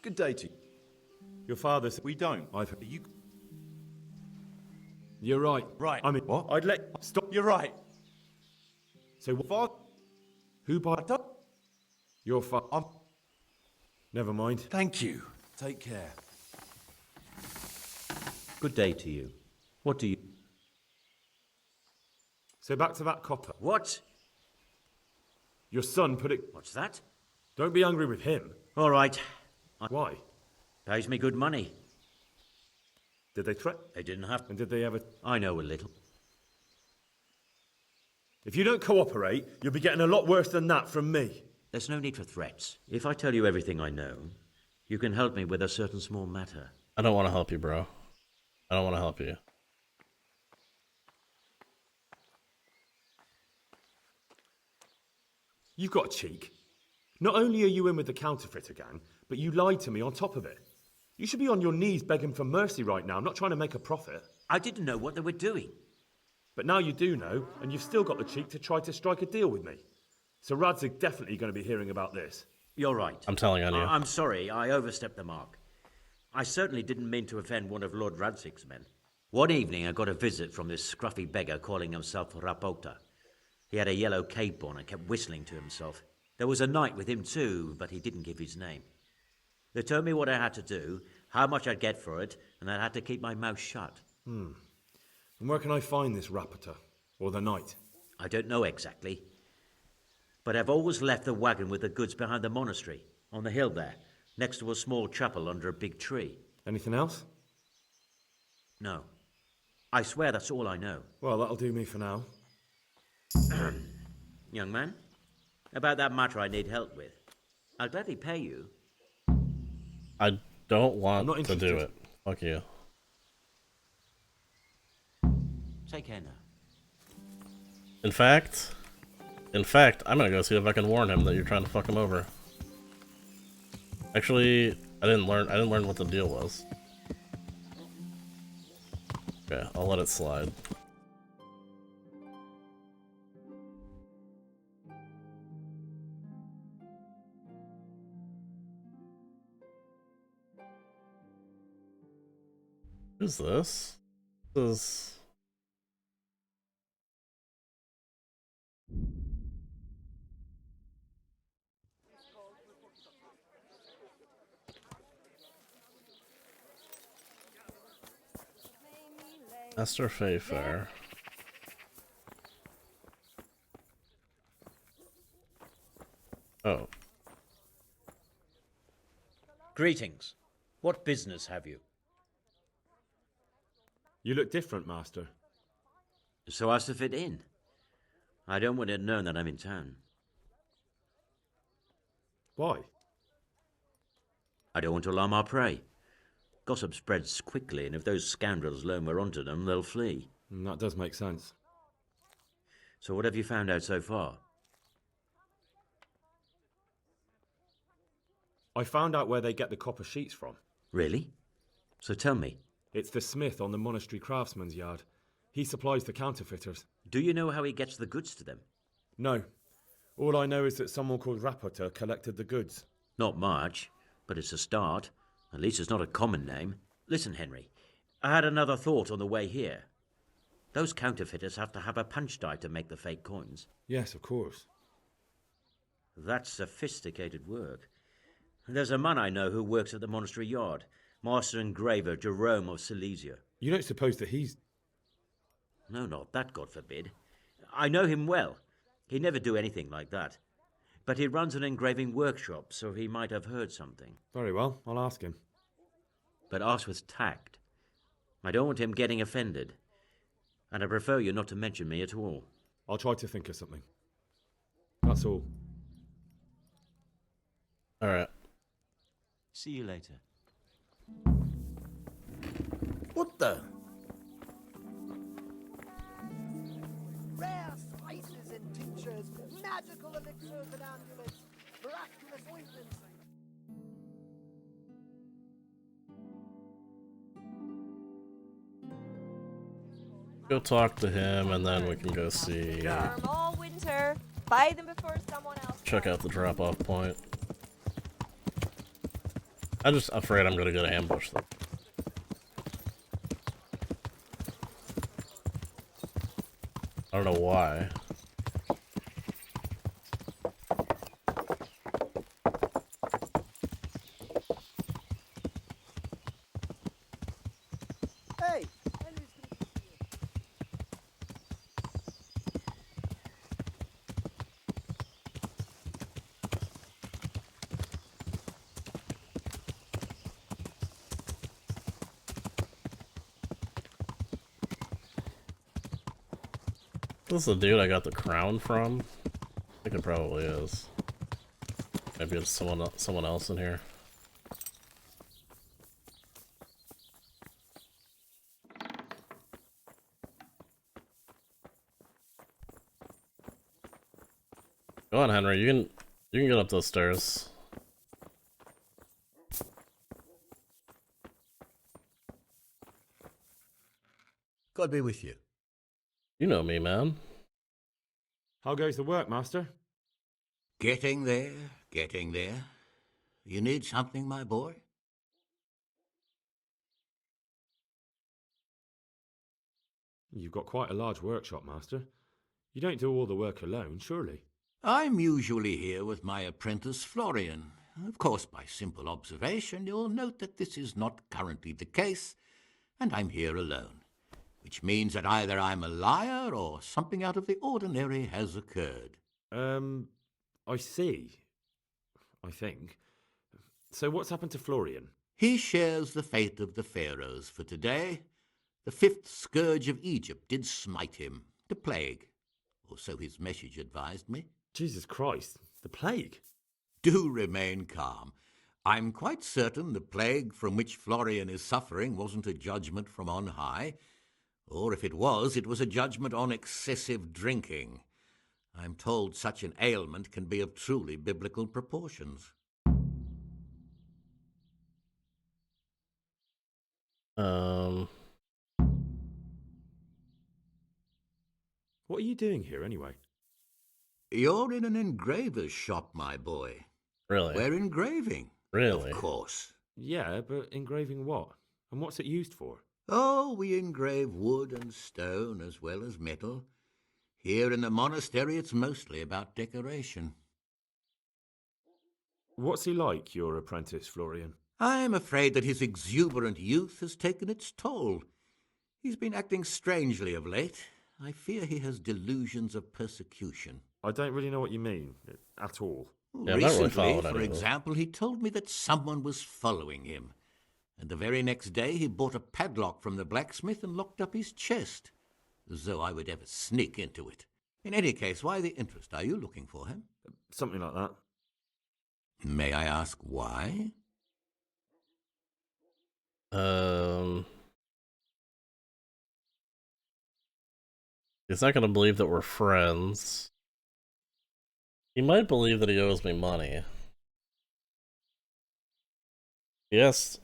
Good day to you. Your father said we don't. I've heard you. You're right. Right. I mean, what? I'd let stop. You're right. So what? Who bought up? Your father. Never mind. Thank you. Take care. Good day to you. What do you... So back to that copper. What? Your son put it... What's that? Don't be angry with him. All right. Why? Pays me good money. Did they threaten? They didn't have... And did they ever... I know a little. If you don't cooperate, you'll be getting a lot worse than that from me. There's no need for threats. If I tell you everything I know, you can help me with a certain small matter. I don't want to help you, bro. I don't want to help you. You've got a cheek. Not only are you in with the counterfeiter gang, but you lied to me on top of it. You should be on your knees begging for mercy right now, not trying to make a profit. I didn't know what they were doing. But now you do know, and you've still got the cheek to try to strike a deal with me. So Rad's definitely going to be hearing about this. You're right. I'm telling on you. I'm sorry, I overstepped the mark. I certainly didn't mean to offend one of Lord Radzig's men. One evening I got a visit from this scruffy beggar calling himself Rapota. He had a yellow cape on and kept whistling to himself. There was a knight with him too, but he didn't give his name. They told me what I had to do, how much I'd get for it, and I had to keep my mouth shut. And where can I find this Rapota? Or the knight? I don't know exactly. But I've always left the wagon with the goods behind the monastery, on the hill there, next to a small chapel under a big tree. Anything else? No. I swear that's all I know. Well, that'll do me for now. Young man, about that matter I need help with. I'll gladly pay you. I don't want to do it. Fuck you. Take care now. In fact, I'm gonna go see if I can warn him that you're trying to fuck him over. Actually, I didn't learn what the deal was. Okay, I'll let it slide. Who's this? This is... Esther Fayfair. Oh. Greetings. What business have you? You look different, Master. So as to fit in. I don't want it known that I'm in town. Why? I don't want to alarm our prey. Gossip spreads quickly, and if those scoundrels learn we're onto them, they'll flee. That does make sense. So what have you found out so far? I found out where they get the copper sheets from. Really? So tell me. It's the smith on the monastery craftsman's yard. He supplies the counterfeiters. Do you know how he gets the goods to them? No. All I know is that someone called Rapota collected the goods. Not much, but it's a start. At least it's not a common name. Listen, Henry, I had another thought on the way here. Those counterfeiters have to have a punch die to make the fake coins. Yes, of course. That's sophisticated work. There's a man I know who works at the monastery yard, Master Engraver Jerome of Silesia. You don't suppose that he's... No, not that, God forbid. I know him well. He'd never do anything like that. But he runs an engraving workshop, so he might have heard something. Very well, I'll ask him. But ask with tact. I don't want him getting offended. And I prefer you not to mention me at all. I'll try to think of something. That's all. Alright. See you later. What the? Rare spices and tinctures, magical elixirs and amulets, miraculous ointments. Go talk to him, and then we can go see. Farm all winter. Buy them before someone else. Check out the drop-off point. I'm just afraid I'm gonna get ambushed them. I don't know why. Hey! This is the dude I got the crown from? I think it probably is. Maybe it's someone else in here. Go on, Henry. You can get up those stairs. God be with you. You know me, man. How goes the work, Master? Getting there, getting there. You need something, my boy? You've got quite a large workshop, Master. You don't do all the work alone, surely? I'm usually here with my apprentice, Florian. Of course, by simple observation, you'll note that this is not currently the case, and I'm here alone, which means that either I'm a liar or something out of the ordinary has occurred. I see. I think. So what's happened to Florian? He shares the fate of the pharaohs for today. The fifth scourge of Egypt did smite him, the plague, or so his message advised me. Jesus Christ, the plague? Do remain calm. I'm quite certain the plague from which Florian is suffering wasn't a judgment from on high, or if it was a judgment on excessive drinking. I'm told such an ailment can be of truly biblical proportions. What are you doing here, anyway? You're in an engraver's shop, my boy. Really? We're engraving. Really? Of course. Yeah, but engraving what? And what's it used for? Oh, we engrave wood and stone as well as metal. Here in the monastery, it's mostly about decoration. What's he like, your apprentice, Florian? I'm afraid that his exuberant youth has taken its toll. He's been acting strangely of late. I fear he has delusions of persecution. I don't really know what you mean, at all. Yeah, Recently, for example, he told me that someone was following him. And the very next day he bought a padlock from the blacksmith and locked up his chest, as though I would ever sneak into it. In any case, why the interest? Are you looking for him? Something like that. May I ask why? He's not gonna believe that we're friends. He might believe that he owes me money. Yes.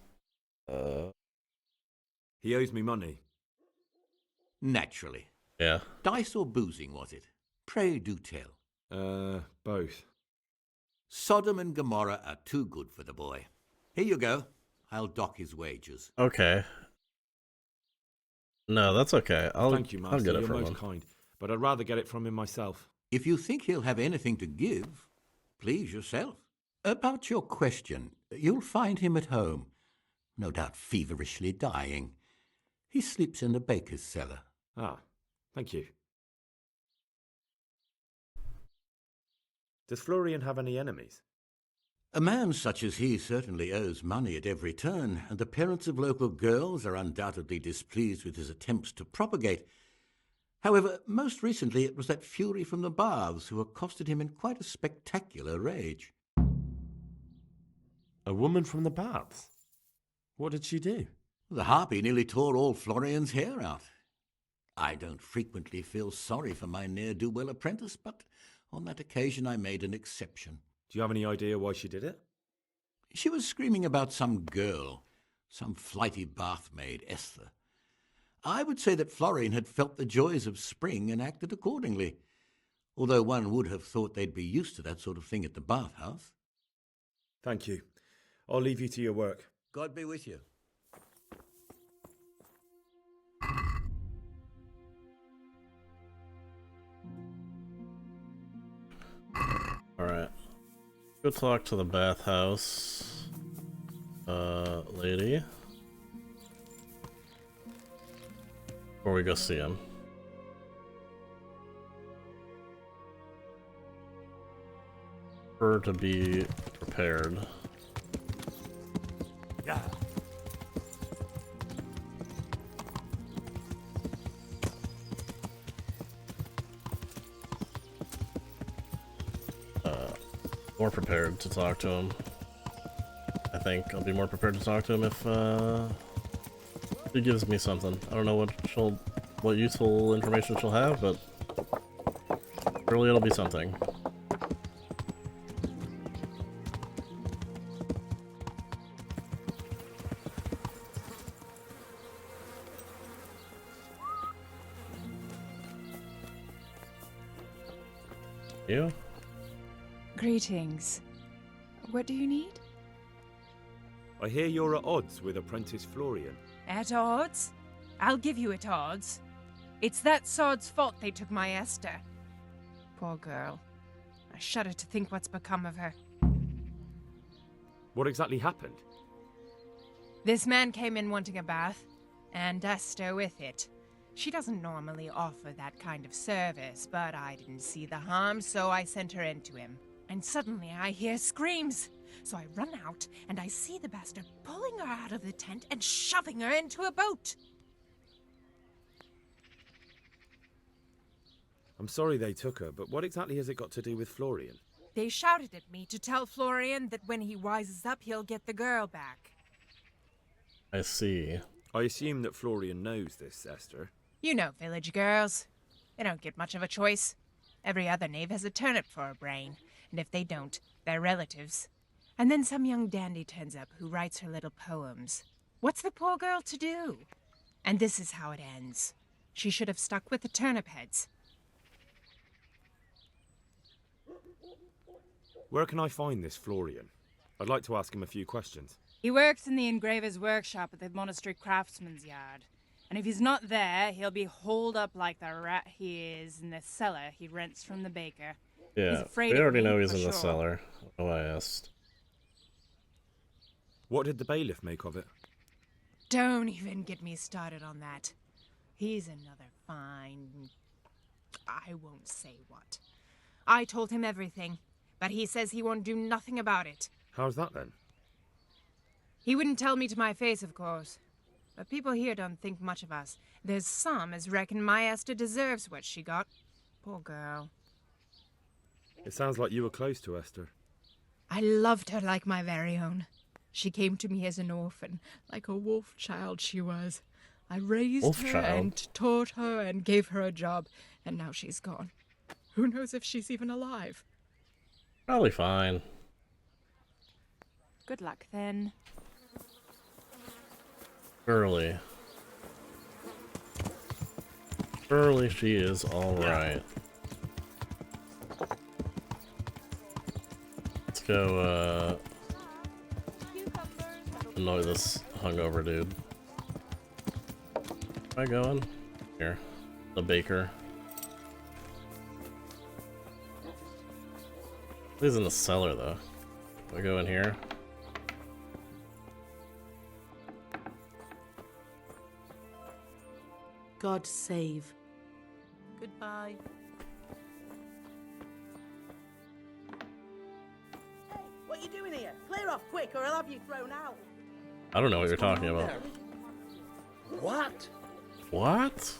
He owes me money. Naturally. Yeah. Dice or boozing, was it? Pray do tell. Both. Sodom and Gomorrah are too good for the boy. Here you go. I'll dock his wages. Okay. No, that's okay. Thank you, Master. I'll get it You're from most him. kind. But I'd rather get it from him myself. If you think he'll have anything to give, please yourself. About your question, you'll find him at home. No doubt feverishly dying. He sleeps in the baker's cellar. Ah, thank you. Does Florian have any enemies? A man such as he certainly owes money at every turn, and the parents of local girls are undoubtedly displeased with his attempts to propagate. However, most recently it was that fury from the baths who accosted him in quite a spectacular rage. A woman from the baths? What did she do? The harpy nearly tore all Florian's hair out. I don't frequently feel sorry for my ne'er-do-well apprentice, but on that occasion I made an exception. Do you have any idea why she did it? She was screaming about some girl, some flighty bathmaid, Esther. I would say that Florian had felt the joys of spring and acted accordingly, although one would have thought they'd be used to that sort of thing at the bathhouse. Thank you. I'll leave you to your work. God be with you. Alright. Go talk to the bathhouse lady. Before we go see him. For to be prepared. Yeah. more prepared to talk to him. I think I'll be more prepared to talk to him if he gives me something. I don't know what useful information she'll have, but surely it'll be something. You? Greetings. What do you need? I hear you're at odds with apprentice Florian. At odds? I'll give you at odds. It's that sod's fault they took my Esther. Poor girl. I shudder to think what's become of her. What exactly happened? This man came in wanting a bath, and Esther with it. She doesn't normally offer that kind of service, but I didn't see the harm, so I sent her in to him. And suddenly I hear screams. So I run out, and I see the bastard pulling her out of the tent and shoving her into a boat. I'm sorry they took her, but what exactly has it got to do with Florian? They shouted at me to tell Florian that when he wises up, he'll get the girl back. I see. I assume that Florian knows this, Esther. You know village girls. They don't get much of a choice. Every other knave has a turnip for a brain, and if they don't, they're relatives. And then some young dandy turns up who writes her little poems. What's the poor girl to do? And this is how it ends. She should have stuck with the turnip heads. Where can I find this Florian? I'd like to ask him a few questions. He works in the engraver's workshop at the monastery craftsman's yard. And if he's not there, he'll be holed up like the rat he is in the cellar he rents from the baker. Yeah, He's afraid we of already me, know he's for in the sure. cellar. Oh, I asked. What did the bailiff make of it? Don't even get me started on that. He's another fine... I won't say what. I told him everything, but he says he won't do nothing about it. How's that then? He wouldn't tell me to my face, of course. But people here don't think much of us. There's some as reckon my Esther deserves what she got. Poor girl. It sounds like you were close to Esther. I loved her like my very own. She came to me as an orphan, like a wolf child she was. I raised her and taught her and gave her a job, and now she's gone. Who knows if she's even alive? Probably fine. Good luck, then. Surely. Surely she is alright. Let's go, annoy this hungover dude. Am I going? Here. The baker. He's in the cellar, though. Do I go in here? God save. Goodbye. Hey, what are you doing here? Clear off quick or I'll have you thrown out. I don't know what you're talking about. What? What?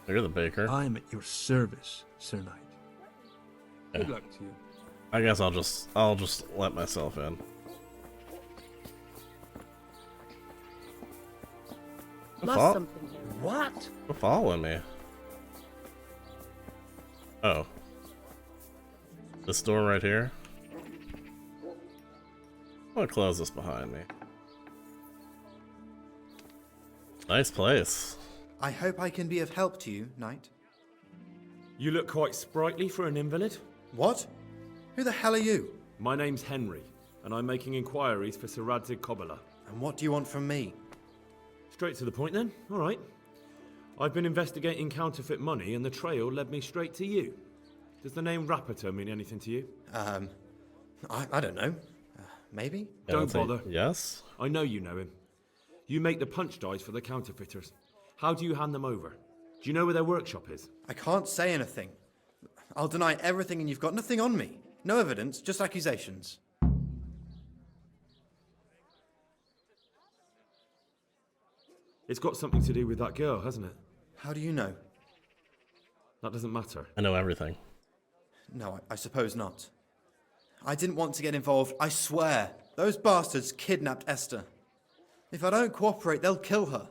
You're the baker. I'm at your service, Sir Knight. Yeah. Good luck to you. I guess I'll just let myself in. Lost something. What? You're following me. Oh. This door right here? I'm gonna close this behind me. Nice place. I hope I can be of help to you, Knight. You look quite sprightly for an invalid. What? Who the hell are you? My name's Henry, and I'm making inquiries for Sir Radzig Kobyla. And what do you want from me? Straight to the point then. All right. I've been investigating counterfeit money, and the trail led me straight to you. Does the name Rapiter mean anything to you? I don't know. Maybe? Don't bother. Yes? I know you know him. You make the punch dice for the counterfeiters. How do you hand them over? Do you know where their workshop is? I can't say anything. I'll deny everything and you've got nothing on me. No evidence, just accusations. It's got something to do with that girl, hasn't it? How do you know? That doesn't matter. I know everything. No, I suppose not. I didn't want to get involved, I swear. Those bastards kidnapped Esther. If I don't cooperate, they'll kill her.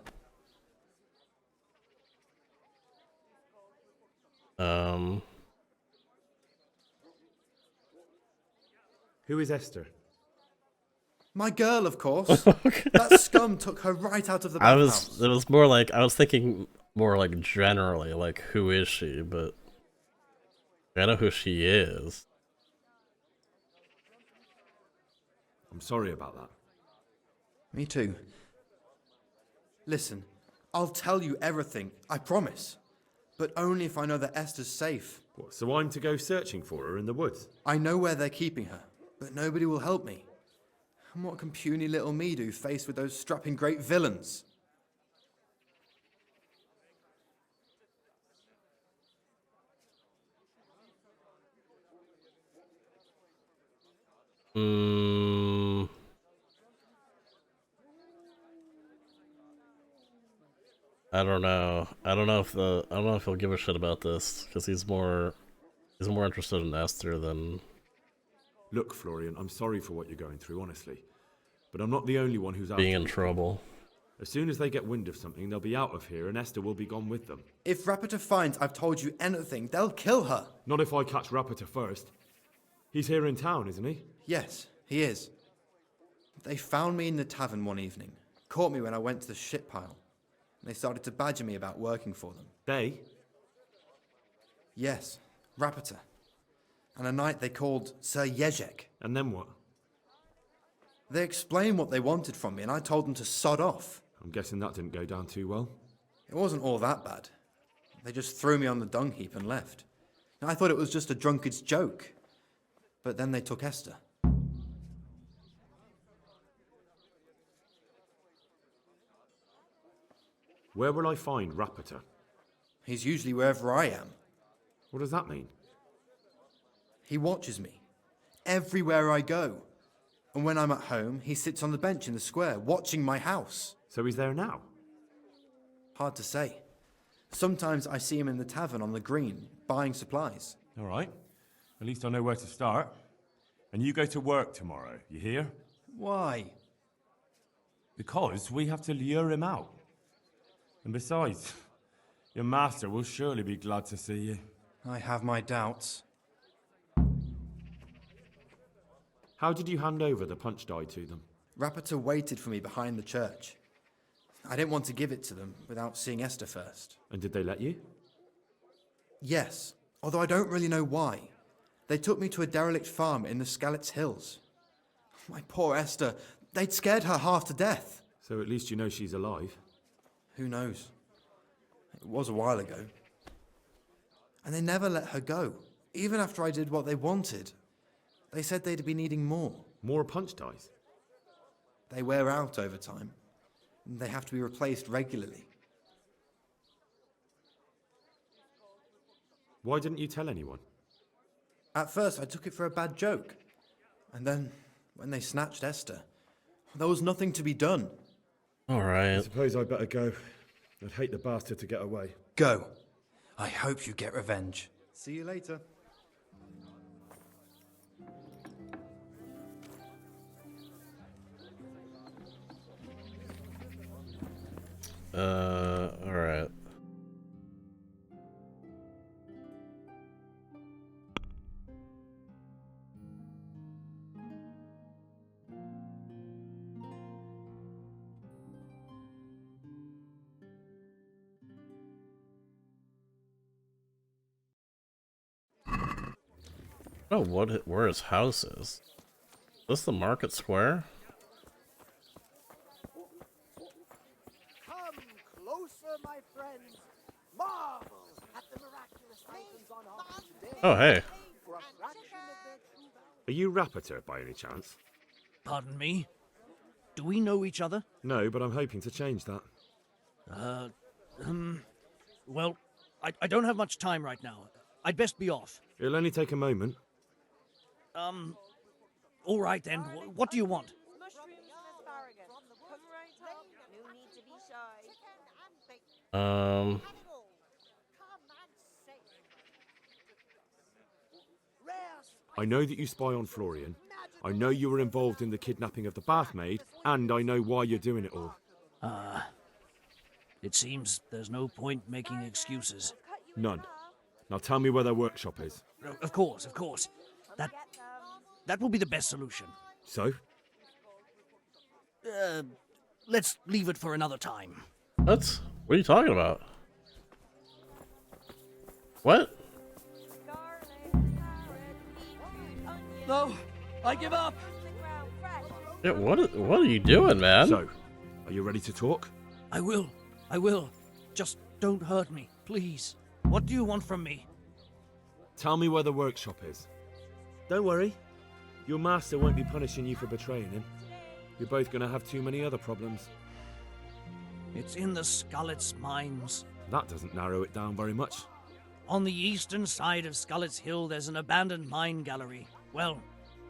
Who is Esther? My girl, of course. That scum took her right out of the bathhouse. It was more like, I was thinking more like generally, like, who is she, but I know who she is. I'm sorry about that. Me too. Listen, I'll tell you everything, I promise. But only if I know that Esther's safe. What, so I'm to go searching for her in the woods? I know where they're keeping her, but nobody will help me. And what can puny little me do faced with those strapping great villains? I don't know. I don't know if he'll give a shit about this, because he's more interested in Esther than... Look, Florian, I'm sorry for what you're going through, honestly. But I'm not the only one who's out being in trouble. As soon as they get wind of something, they'll be out of here and Esther will be gone with them. If Rapiter finds I've told you anything, they'll kill her. Not if I catch Rapiter first. He's here in town, isn't he? Yes, he is. They found me in the tavern one evening, caught me when I went to the shit pile. They started to badger me about working for them. They? Yes, Rapiter. And a knight they called Sir Jezek. And then what? They explained what they wanted from me, and I told them to sod off. I'm guessing that didn't go down too well. It wasn't all that bad. They just threw me on the dung heap and left. I thought it was just a drunkard's joke. But then they took Esther. Where will I find Rapiter? He's usually wherever I am. What does that mean? He watches me. Everywhere I go. And when I'm at home, he sits on the bench in the square, watching my house. So he's there now? Hard to say. Sometimes I see him in the tavern on the green, buying supplies. All right. At least I know where to start. And you go to work tomorrow, you hear? Why? Because we have to lure him out. And besides, your master will surely be glad to see you. I have my doubts. How did you hand over the punch die to them? Rapiter waited for me behind the church. I didn't want to give it to them without seeing Esther first. And did they let you? Yes, although I don't really know why. They took me to a derelict farm in the Skalitz Hills. My poor Esther, they'd scared her half to death. So at least you know she's alive. Who knows? It was a while ago. And they never let her go, even after I did what they wanted. They said they'd be needing more. More punch dies? They wear out over time. And they have to be replaced regularly. Why didn't you tell anyone? At first, I took it for a bad joke. And then, when they snatched Esther, there was nothing to be done. All right. I suppose I'd better go. I'd hate the bastard to get away. Go. I hope you get revenge. See you later. All right. Oh, where his house is. Is this the market square? Come closer, my friends. Marvel at the miraculous items on offer today. Oh, hey. For a fraction of their true value. Are you Rapiter by any chance? Pardon me? Do we know each other? No, but I'm hoping to change that. Well, I don't have much time right now. I'd best be off. It'll only take a moment. All right then. What do you want? Mushrooms and asparagus. Come right up. No need to be shy. Rare I know that you spy on Florian. I know you were involved in the kidnapping of the bath maid, and I know why you're doing it all. It seems there's no point making excuses. None. Now tell me where their workshop is. Of course, of course. That will be the best solution. So? Let's leave it for another time. What? What are you talking about? What? No, I give up. Yeah, what are you doing, man? So, are you ready to talk? I will. Just don't hurt me, please. What do you want from me? Tell me where the workshop is. Don't worry. Your master won't be punishing you for betraying him. You're both going to have too many other problems. It's in the Skullet's mines. That doesn't narrow it down very much. On the eastern side of Skullet's Hill, there's an abandoned mine gallery. Well,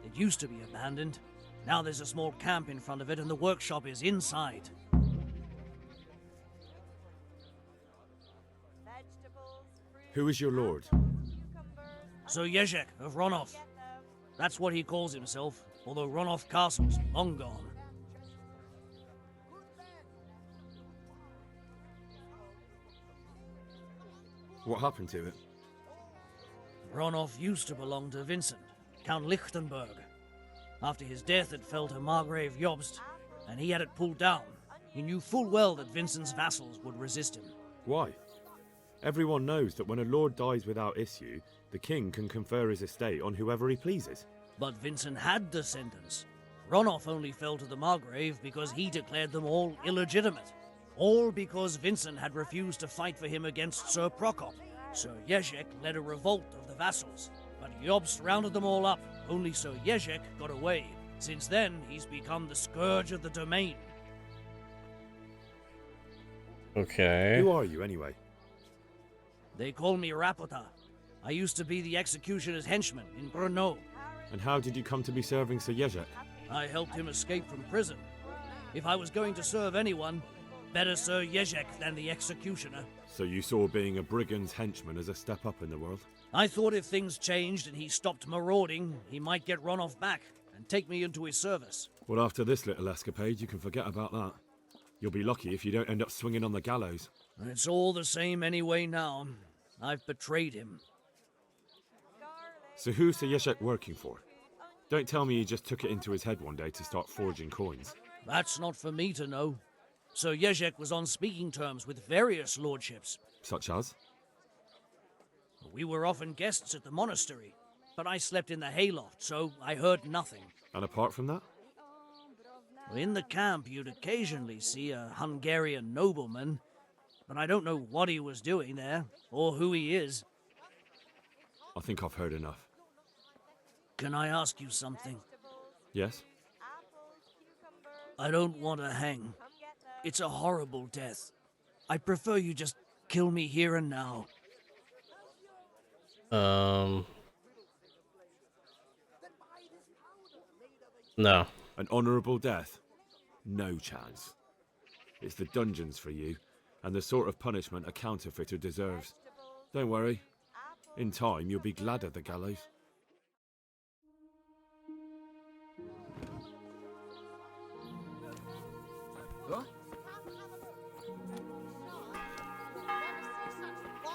it used to be abandoned. Now there's a small camp in front of it, and the workshop is inside. Who is your lord? Sir Jezek of Ronov. That's what he calls himself, although Ronov Castle's long gone. What happened to it? Ronov used to belong to Vincent, Count Lichtenberg. After his death, it fell to Margrave Jobst, and he had it pulled down. He knew full well that Vincent's vassals would resist him. Why? Everyone knows that when a lord dies without issue, the king can confer his estate on whoever he pleases. But Vincent had descendants. Ronov only fell to the Margrave because he declared them all illegitimate. All because Vincent had refused to fight for him against Sir Prokop. Sir Jezek led a revolt of the vassals, but Jobst rounded them all up. Only Sir Jezek got away. Since then, he's become the scourge of the domain. Okay. Who are you, anyway? They call me Rapota. I used to be the executioner's henchman in Brno. And how did you come to be serving Sir Jezek? I helped him escape from prison. If I was going to serve anyone, better Sir Jezek than the executioner. So you saw being a brigand's henchman as a step up in the world? I thought if things changed and he stopped marauding, he might get Ronov back and take me into his service. Well, after this little escapade, you can forget about that. You'll be lucky if you don't end up swinging on the gallows. It's all the same anyway now. I've betrayed him. So who's Sir Jezek working for? Don't tell me he just took it into his head one day to start forging coins. That's not for me to know. Sir Jezek was on speaking terms with various lordships. Such as? We were often guests at the monastery, but I slept in the hayloft, so I heard nothing. And apart from that? In the camp, you'd occasionally see a Hungarian nobleman, but I don't know what he was doing there, or who he is. I think I've heard enough. Can I ask you something? Yes? I don't want to hang. It's a horrible death. I prefer you just kill me here and now. No. An honourable death? No chance. It's the dungeons for you, and the sort of punishment a counterfeiter deserves. Don't worry. In time, you'll be glad of the gallows.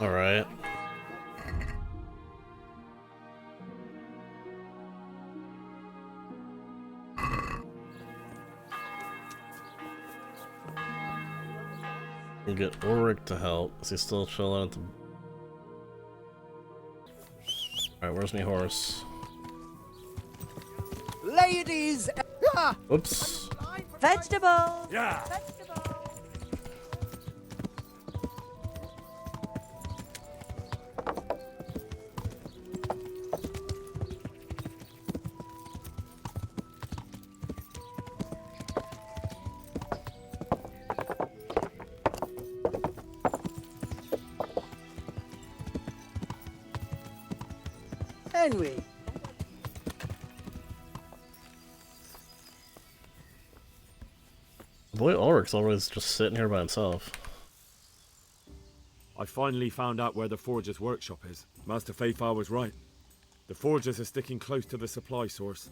All right. We'll get Ulrich to help. Is he still chilling at the... Alright, where's my horse? Ladies! Oops. Vegetables! Yeah! Henry! Boy, Ulrich's always just sitting here by himself. I finally found out where the forger's workshop is. Master Faithfar was right. The forgers are sticking close to the supply source.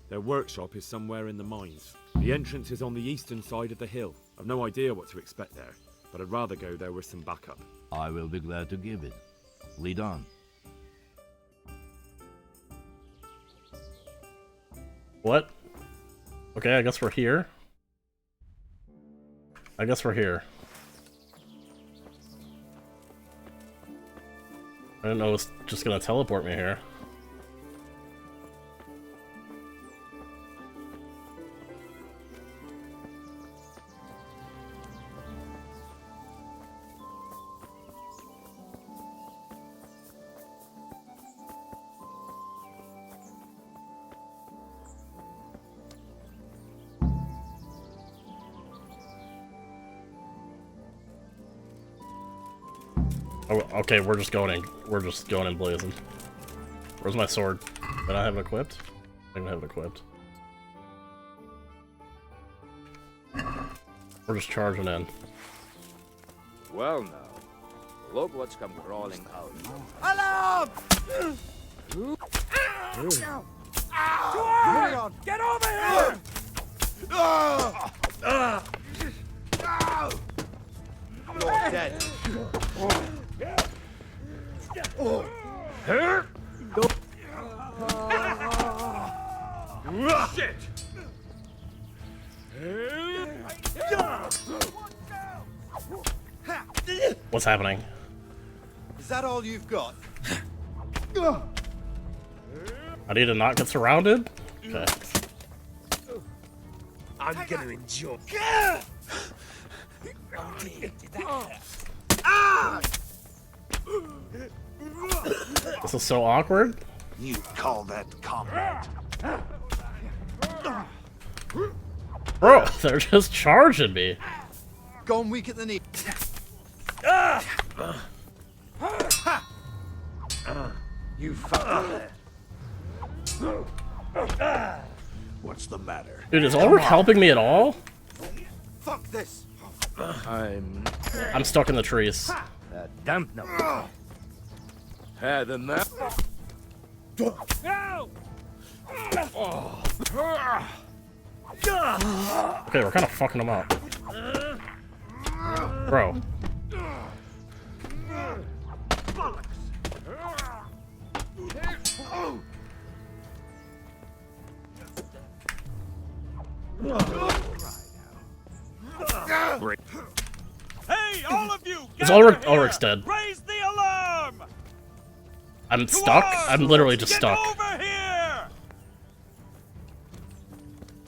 Their workshop is somewhere in the mines. The entrance is on the eastern side of the hill. I've no idea what to expect there, but I'd rather go there with some backup. I will be glad to give it. Lead on. What? Okay, I guess we're here. I guess we're here. I didn't know it was just gonna teleport me here. Oh, okay, we're just going in blazing. Where's my sword? Did I have it equipped? I didn't have it equipped. We're just charging in. Well now, look what's come crawling out. Alarm! Hang on! Get over here! You're dead. Shit! What's happening? Is that all you've got? I need to not get surrounded? Okay. I'm gonna enjoy. This is so awkward. You call that combat? Bro, they're just charging me. Gone weak at the knee. You fucker. What's the matter? Dude, is Ulrich helping me at all? Fuck this. I'm stuck in the trees. Damp now. Had enough. Okay, we're kind of fucking them up. Bro. Hey, all of you! Is Ulrich's dead? Raise the alarm! I'm stuck? I'm literally just stuck. Get over here!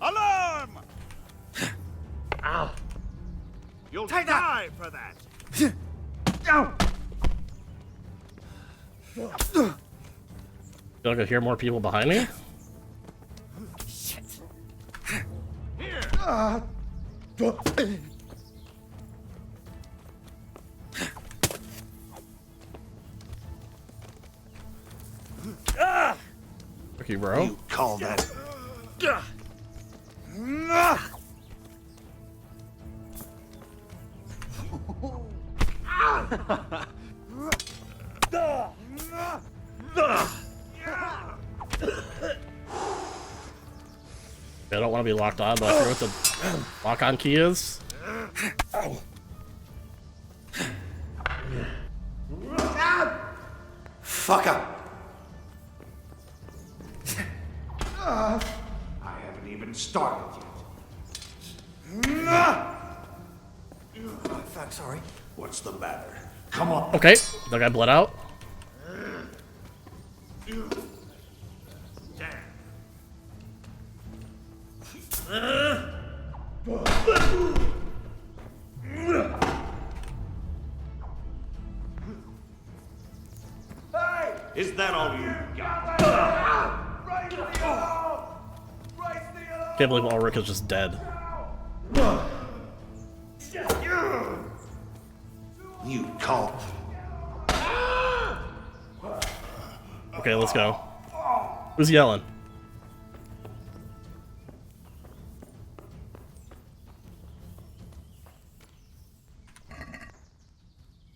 Alarm! Ow. You'll Take die for that! Feel like I hear more people behind me? Shit. Okay, bro. You call that? I don't want to be locked on, but I forget what the lock-on key is. Fucker. I haven't even started yet. Fuck, sorry. What's the matter? Come on. Okay, that guy bled out. Is that all you got? Can't believe Ulrich is just dead. You call. Okay, let's go. Who's yelling?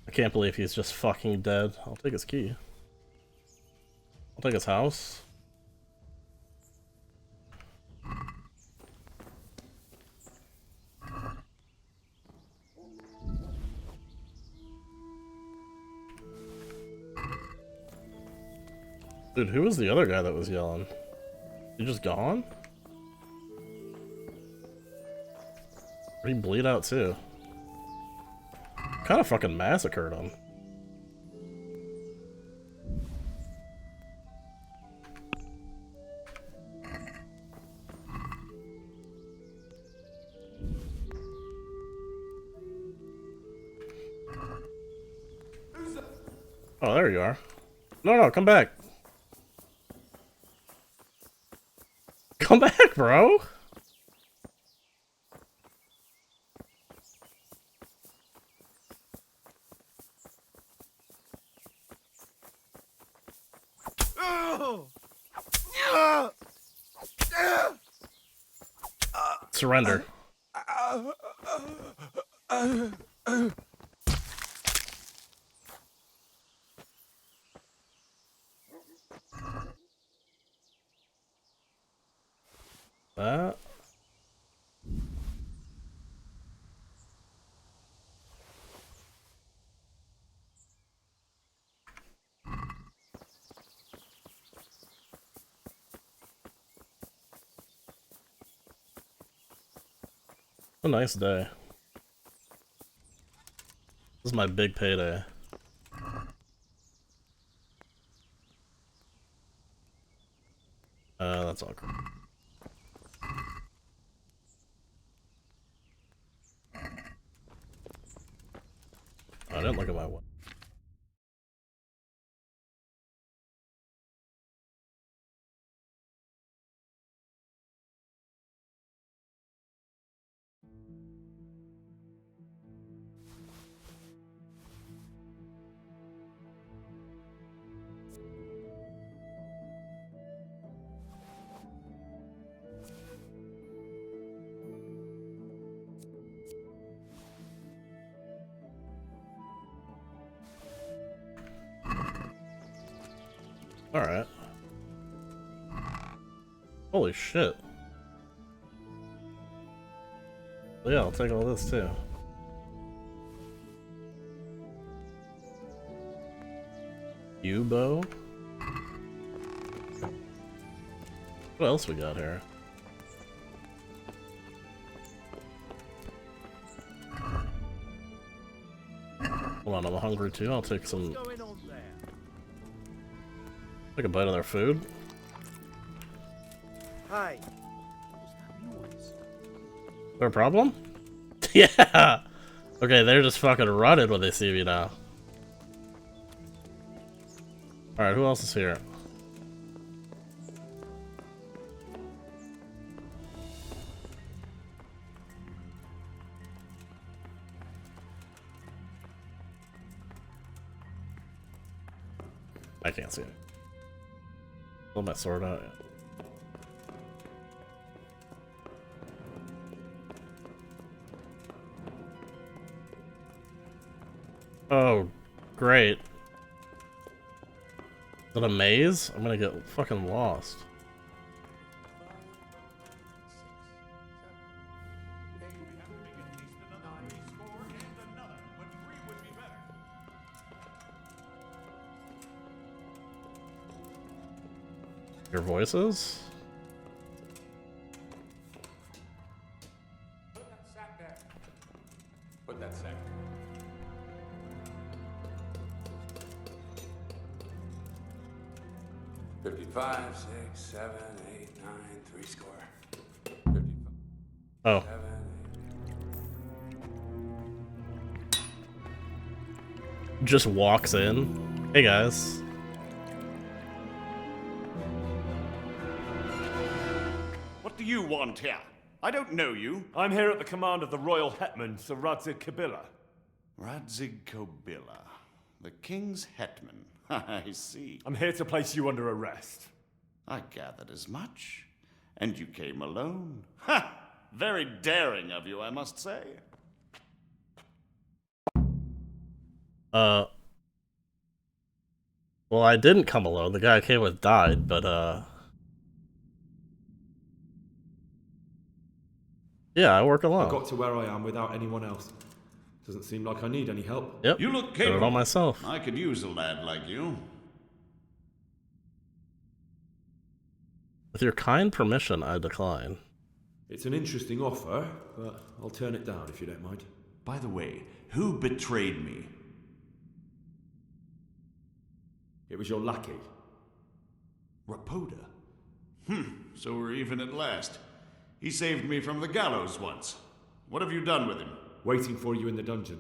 I can't believe he's just fucking dead. I'll take his key. I'll take his house. Dude, who was the other guy that was yelling? He just gone? Or he bleed out too? Kinda fucking massacred him. Oh, there you are. No, come back. Come back, bro. Surrender. That. A nice day. This is my big payday. That's all correct. I didn't look at my one. Alright. Holy shit. Well, yeah, I'll take all this too. U-bow? What else we got here? Hold on, I'm hungry too. I'll take some. Take a bite of their food. Hi. Is there a problem? Yeah! Okay, they're just fucking running when they see me now. Alright, who else is here? I can't see it. Pull my sword out. Yeah. Oh, great. Is that a maze? I'm gonna get fucking lost. Your voices? Put that sack down. 55, 6, 7, 8, 9, 3 score. 55, oh. 7, 8. Just walks in. Hey guys. What do you want here? I don't know you. I'm here at the command of the royal hetman, Sir Radzig Kobyla. Radzig Kobyla, the king's hetman. I see. I'm here to place you under arrest. I gathered as much. And you came alone. Ha! Very daring of you, I must say. Well, I didn't come alone. The guy I came with died, but yeah, I work alone. I got to where I am without anyone else. Doesn't seem like I need any help. Yep. You look Did it all capable. myself. I could use a lad like you. With your kind permission, I decline. It's an interesting offer, but I'll turn it down if you don't mind. By the way, who betrayed me? It was your lackey. Rapoda? So we're even at last. He saved me from the gallows once. What have you done with him? Waiting for you in the dungeon.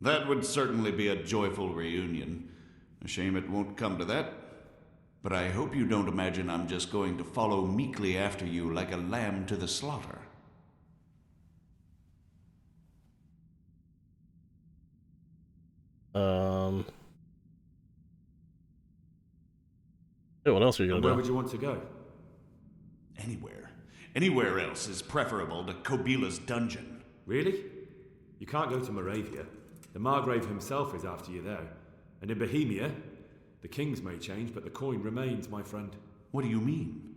That would certainly be a joyful reunion. A shame it won't come to that. But I hope you don't imagine I'm just going to follow meekly after you like a lamb to the slaughter. Hey, what else are you gonna do? Where would you want to go? Anywhere. Anywhere else is preferable to Kobila's dungeon. Really? You can't go to Moravia. The Margrave himself is after you there. And in Bohemia, the kings may change, but the coin remains, my friend. What do you mean?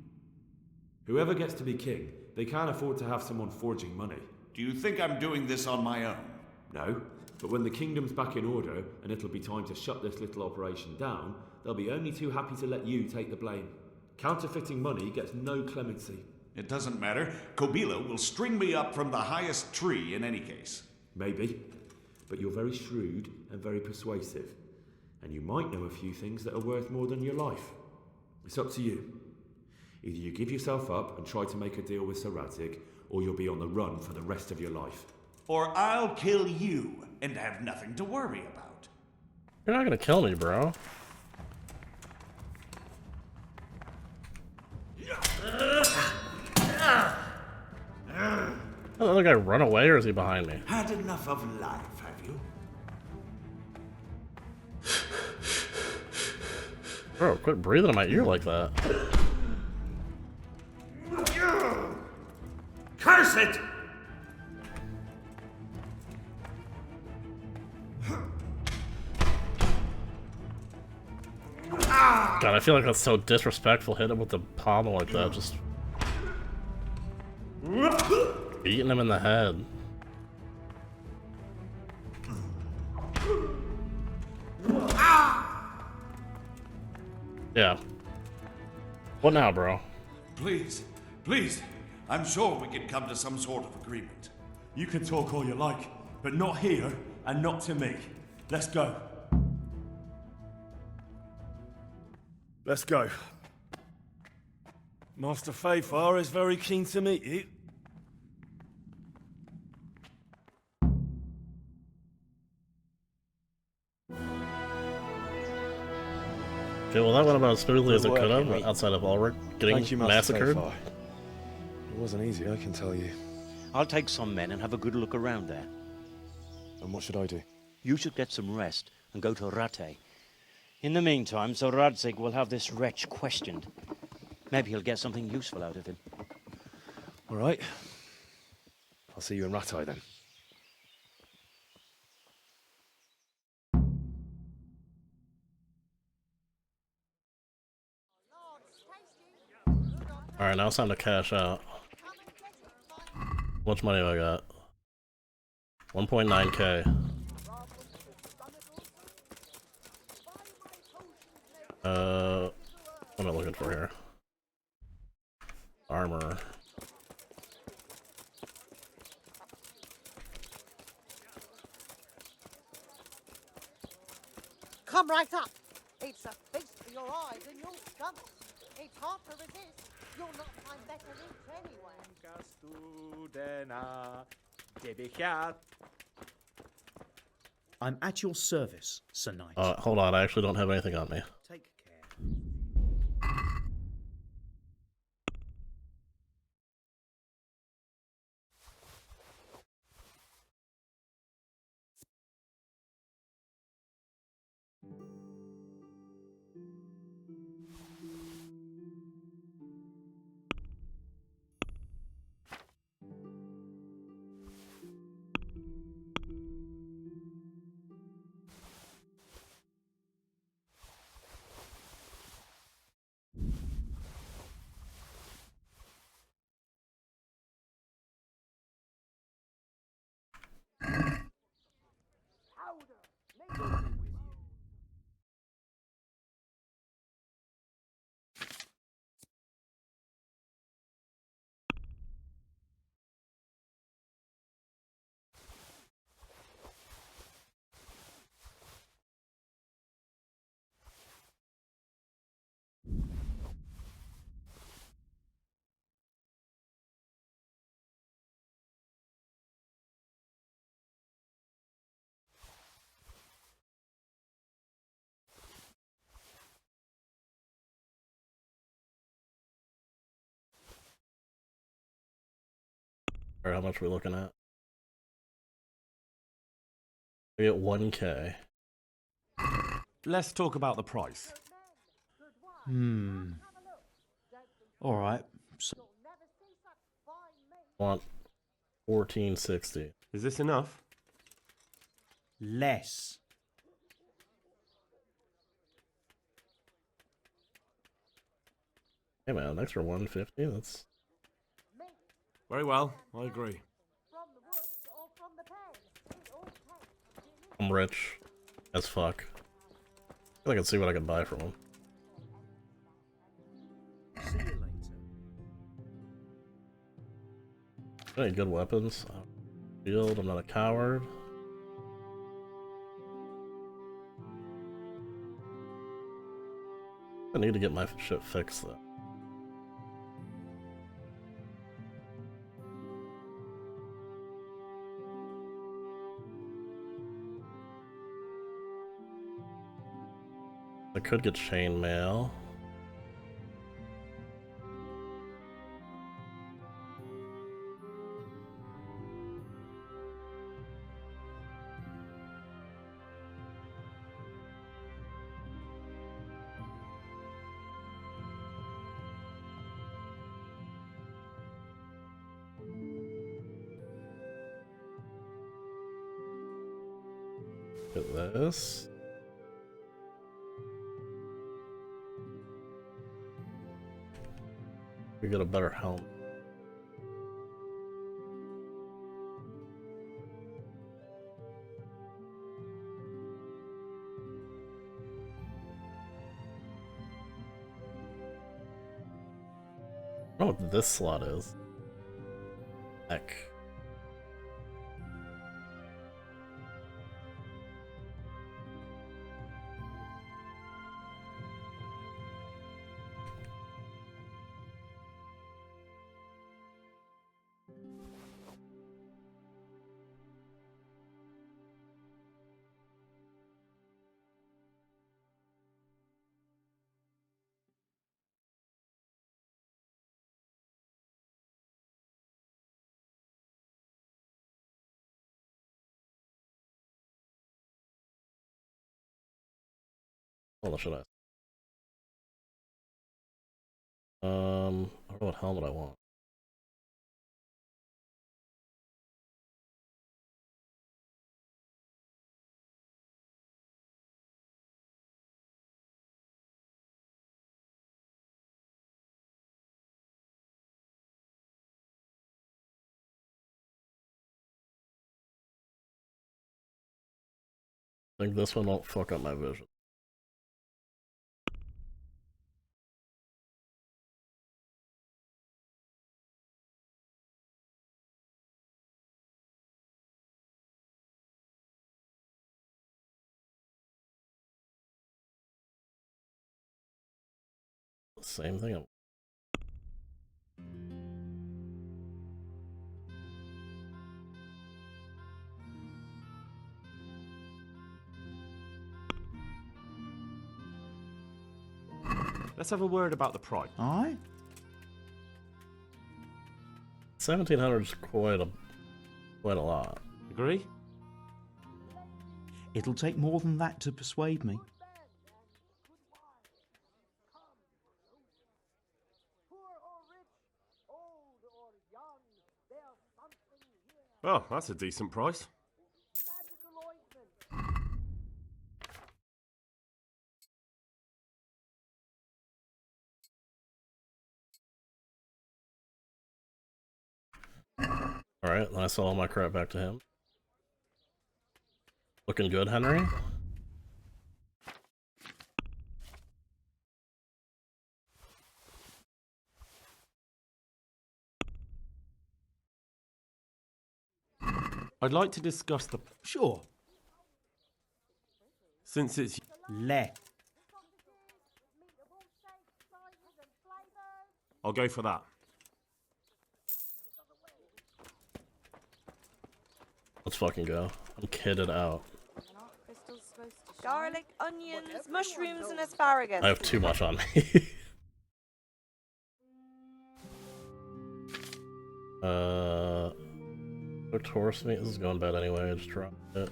Whoever gets to be king, they can't afford to have someone forging money. Do you think I'm doing this on my own? No, but when the kingdom's back in order, and it'll be time to shut this little operation down, they'll be only too happy to let you take the blame. Counterfeiting money gets no clemency. It doesn't matter. Kobila will string me up from the highest tree in any case. Maybe, but you're very shrewd and very persuasive. And you might know a few things that are worth more than your life. It's up to you. Either you give yourself up and try to make a deal with Sir Radzig, or you'll be on the run for the rest of your life. Or I'll kill you and have nothing to worry about. You're not gonna kill me, bro. Did the other guy run away, or is he behind me? Had enough of life, have you? Bro, quit breathing in my ear like that. Curse it! God, I feel like that's so disrespectful. Hit him with the pommel like that, just beating him in the head. Yeah. What now, bro? Please, please. I'm sure we can come to some sort of agreement. You can talk all you like, but not here and not to me. Let's go. Let's go. Master Fayfar is very keen to meet you. Okay, well that went about as smoothly as it could have, outside of Ulrich getting massacred. It wasn't easy, I can tell you. I'll take some men and have a good look around there. And what should I do? You should get some rest and go to Rattay. In the meantime, Sir Radzig will have this wretch questioned. Maybe he'll get something useful out of him. All right. I'll see you in Rattay then. Alright, now it's time to cash out. How much money have I got? 1.9k. What am I looking for here? Armor. Come right up. It's a feast for your eyes and your stomach. It's hard to resist. You'll not find better eats anywhere. I'm at your service, Sir Knight. Hold on, I actually don't have anything on me. Take care. Or how much are we looking at? We get 1K. Let's talk about the price. Alright. So Want 1460. Is this enough? less. Hey man, an extra 150? That's... Very well, I agree. I'm rich as fuck. I feel I can see what I can buy from him. See you later. Any good weapons? Shield, I'm not a coward. I need to get my shit fixed though. I could get chainmail. Get this. We get a better helmet. I don't know what this slot is. Heck. What should I? I don't know what helmet I want. I think this one won't fuck up my vision. Same thing. Let's have a word about the price. Aye? 1700 is quite a lot. Agree? It'll take more than that to persuade me. Oh, that's a decent price. Alright, then I sell all my crap back to him. Looking good, Henry? I'd like to discuss the... Sure. Since it's... I'll go for that. Let's fucking go. I'm kitted out. Garlic, onions, mushrooms, and asparagus. I have too much on me. Cooked horse meat. This is going bad anyway. I just dropped it.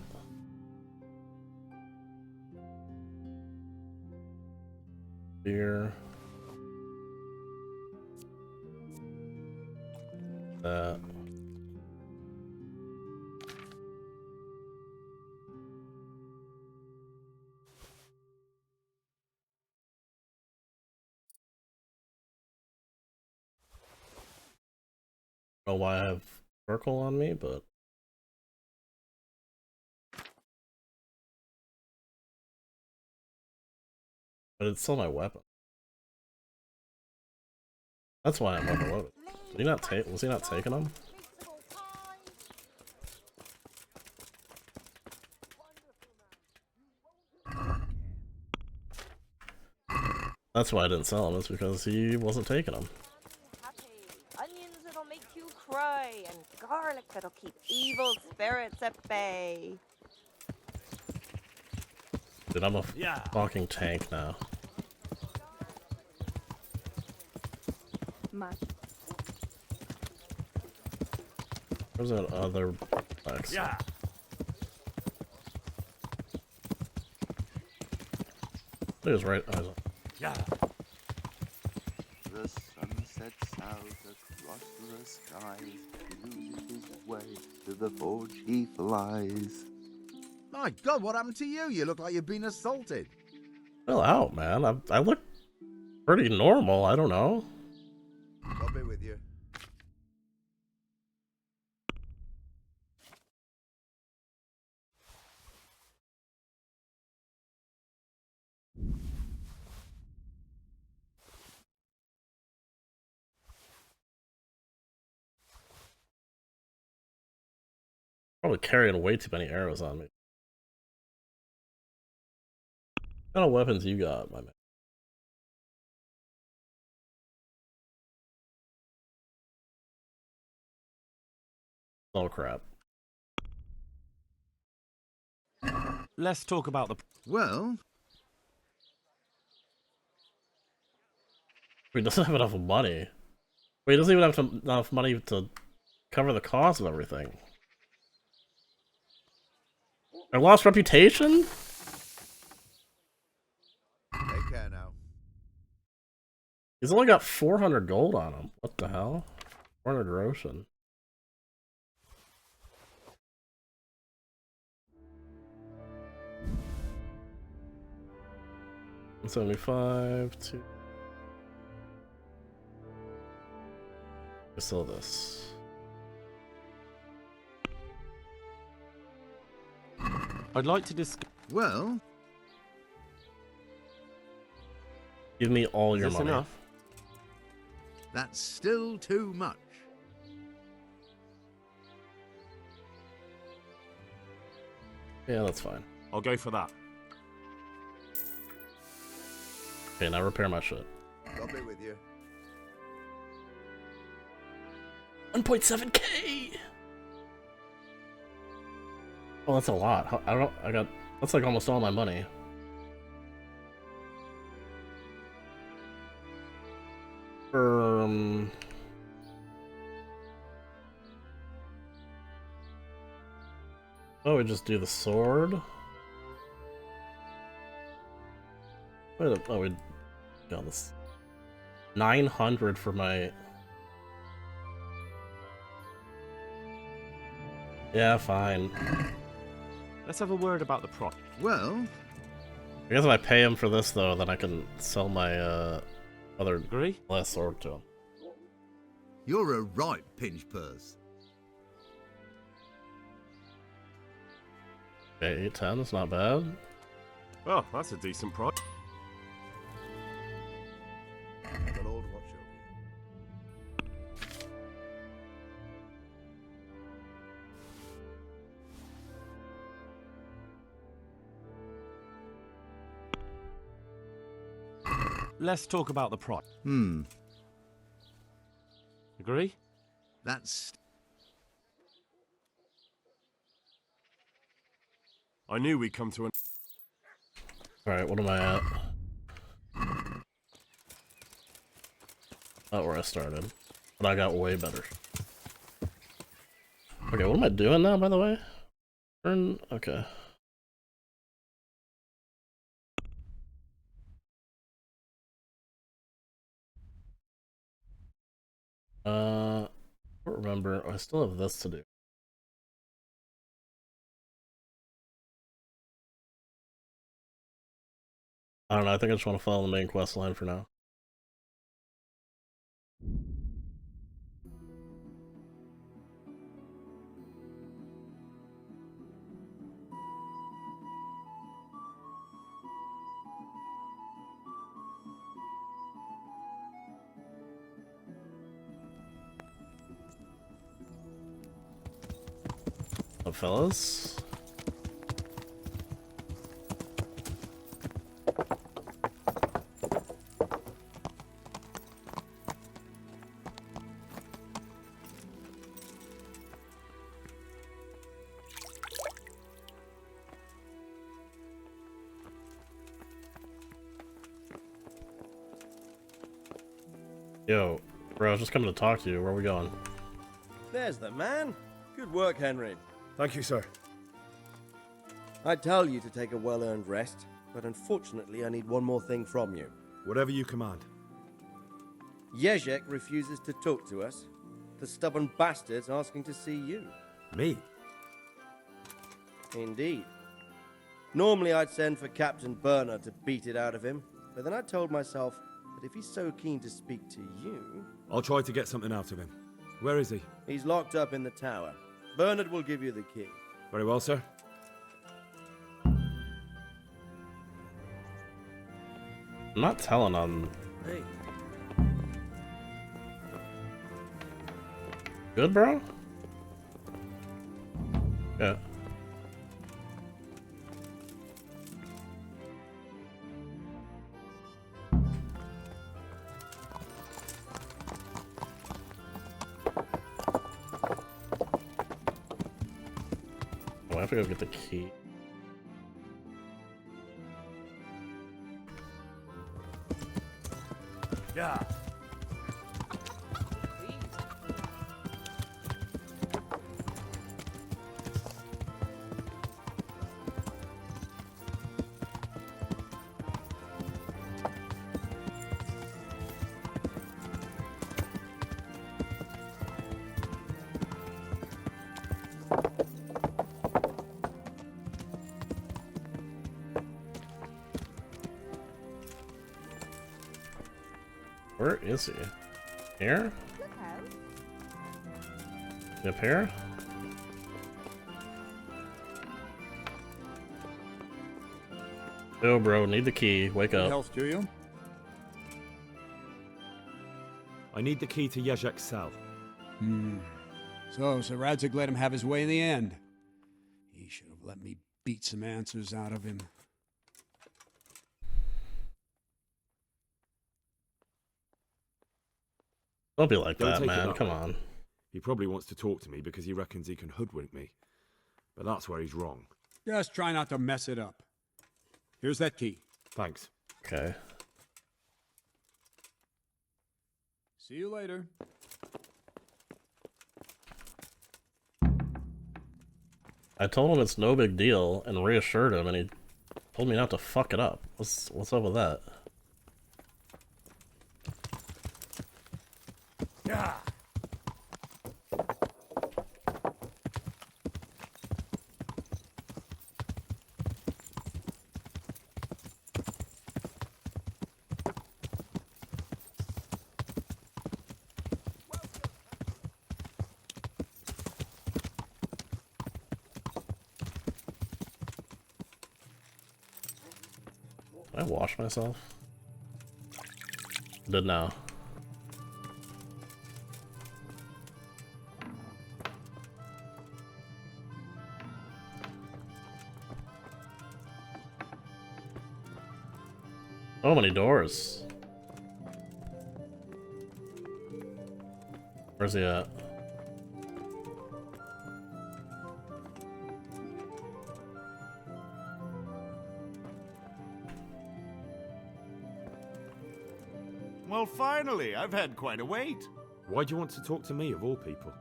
Beer. That. I don't know why I have circle on me, but it's still my weapon. That's why I'm overloaded. Did he not take? Was he not taking them? That's why I didn't sell him. It's because he wasn't taking them. Onions that'll make you cry, and garlic that'll keep evil spirits at bay. Dude, I'm a fucking tank now. Where's that other box? Yeah. It was right. Yeah. The sun sets out across the skies. He loses his way to the forge he flies. My God, what happened to you? You look like you've been assaulted. Chill out, man. I look pretty normal. I don't know. I'll be with you. Probably carrying way too many arrows on me. What kind of weapons you got, my man? Oh crap. Let's talk about the... Well... He doesn't have enough money. Wait, he doesn't even have enough money to cover the cost of everything. I lost reputation? Take care now. He's only got 400 gold on him. What the hell? 400 Roshan. $75 to... Sell this. I'd like to discuss... Well... Give me all your Is this money. enough? That's still too much. Yeah, that's fine. I'll go for that. Okay, now repair my shit. I'll be with you. 1.7k. Oh, that's a lot. I got that's like almost all my money. Oh, we just do the sword. Wait, oh, we got this 900 for my. Yeah, fine. Let's have a word about the prop. Well, I guess if I pay him for this though, then I can sell my other last sword to him. You're a right pinch purse. Okay, 810, that's not bad. Well, that's a decent price. The Lord watch over Let's talk about the price. Agree? That's... I knew we'd come to an... Alright, what am I at? Not where I started. But I got way better. Okay, what am I doing now, by the way? Turn. Okay. I don't remember. I still have this to do. I don't know. I think I just want to follow the main quest line for now. Up, fellas. Yo, bro, I was just coming to talk to you. Where are we going? There's the man. Good work, Henry. Thank you, sir. I tell you to take a well-earned rest, but unfortunately I need one more thing from you. Whatever you command. Jezek refuses to talk to us. The stubborn bastard's asking to see you. Me? Indeed. Normally I'd send for Captain Burner to beat it out of him, but then I told myself that if he's so keen to speak to you... I'll try to get something out of him. Where is he? He's locked up in the tower. Bernard will give you the key. Very well, sir. I'm not telling on. Hey. Good, bro? Yeah. Oh, I have to go get the key. Yeah. Where is he? Here? Up here? Yo, bro, need the key. Wake up. Health to you? I need the key to Jezek's cell. So Sir Radzig let him have his way in the end. He should have let me beat some answers out of him. Don't be like Don't that, take it man. that Come way. on. He probably wants to talk to me because he reckons he can hoodwink me. But that's where he's wrong. Just try not to mess it up. Here's that key. Thanks. Okay. See you later. I told him it's no big deal and reassured him, and he told me not to fuck it up. What's up with that? Yeah. Did I wash myself? Did now. So many doors. Where's he at? Well, finally, I've had quite a wait. Why do you want to talk to me, of all people?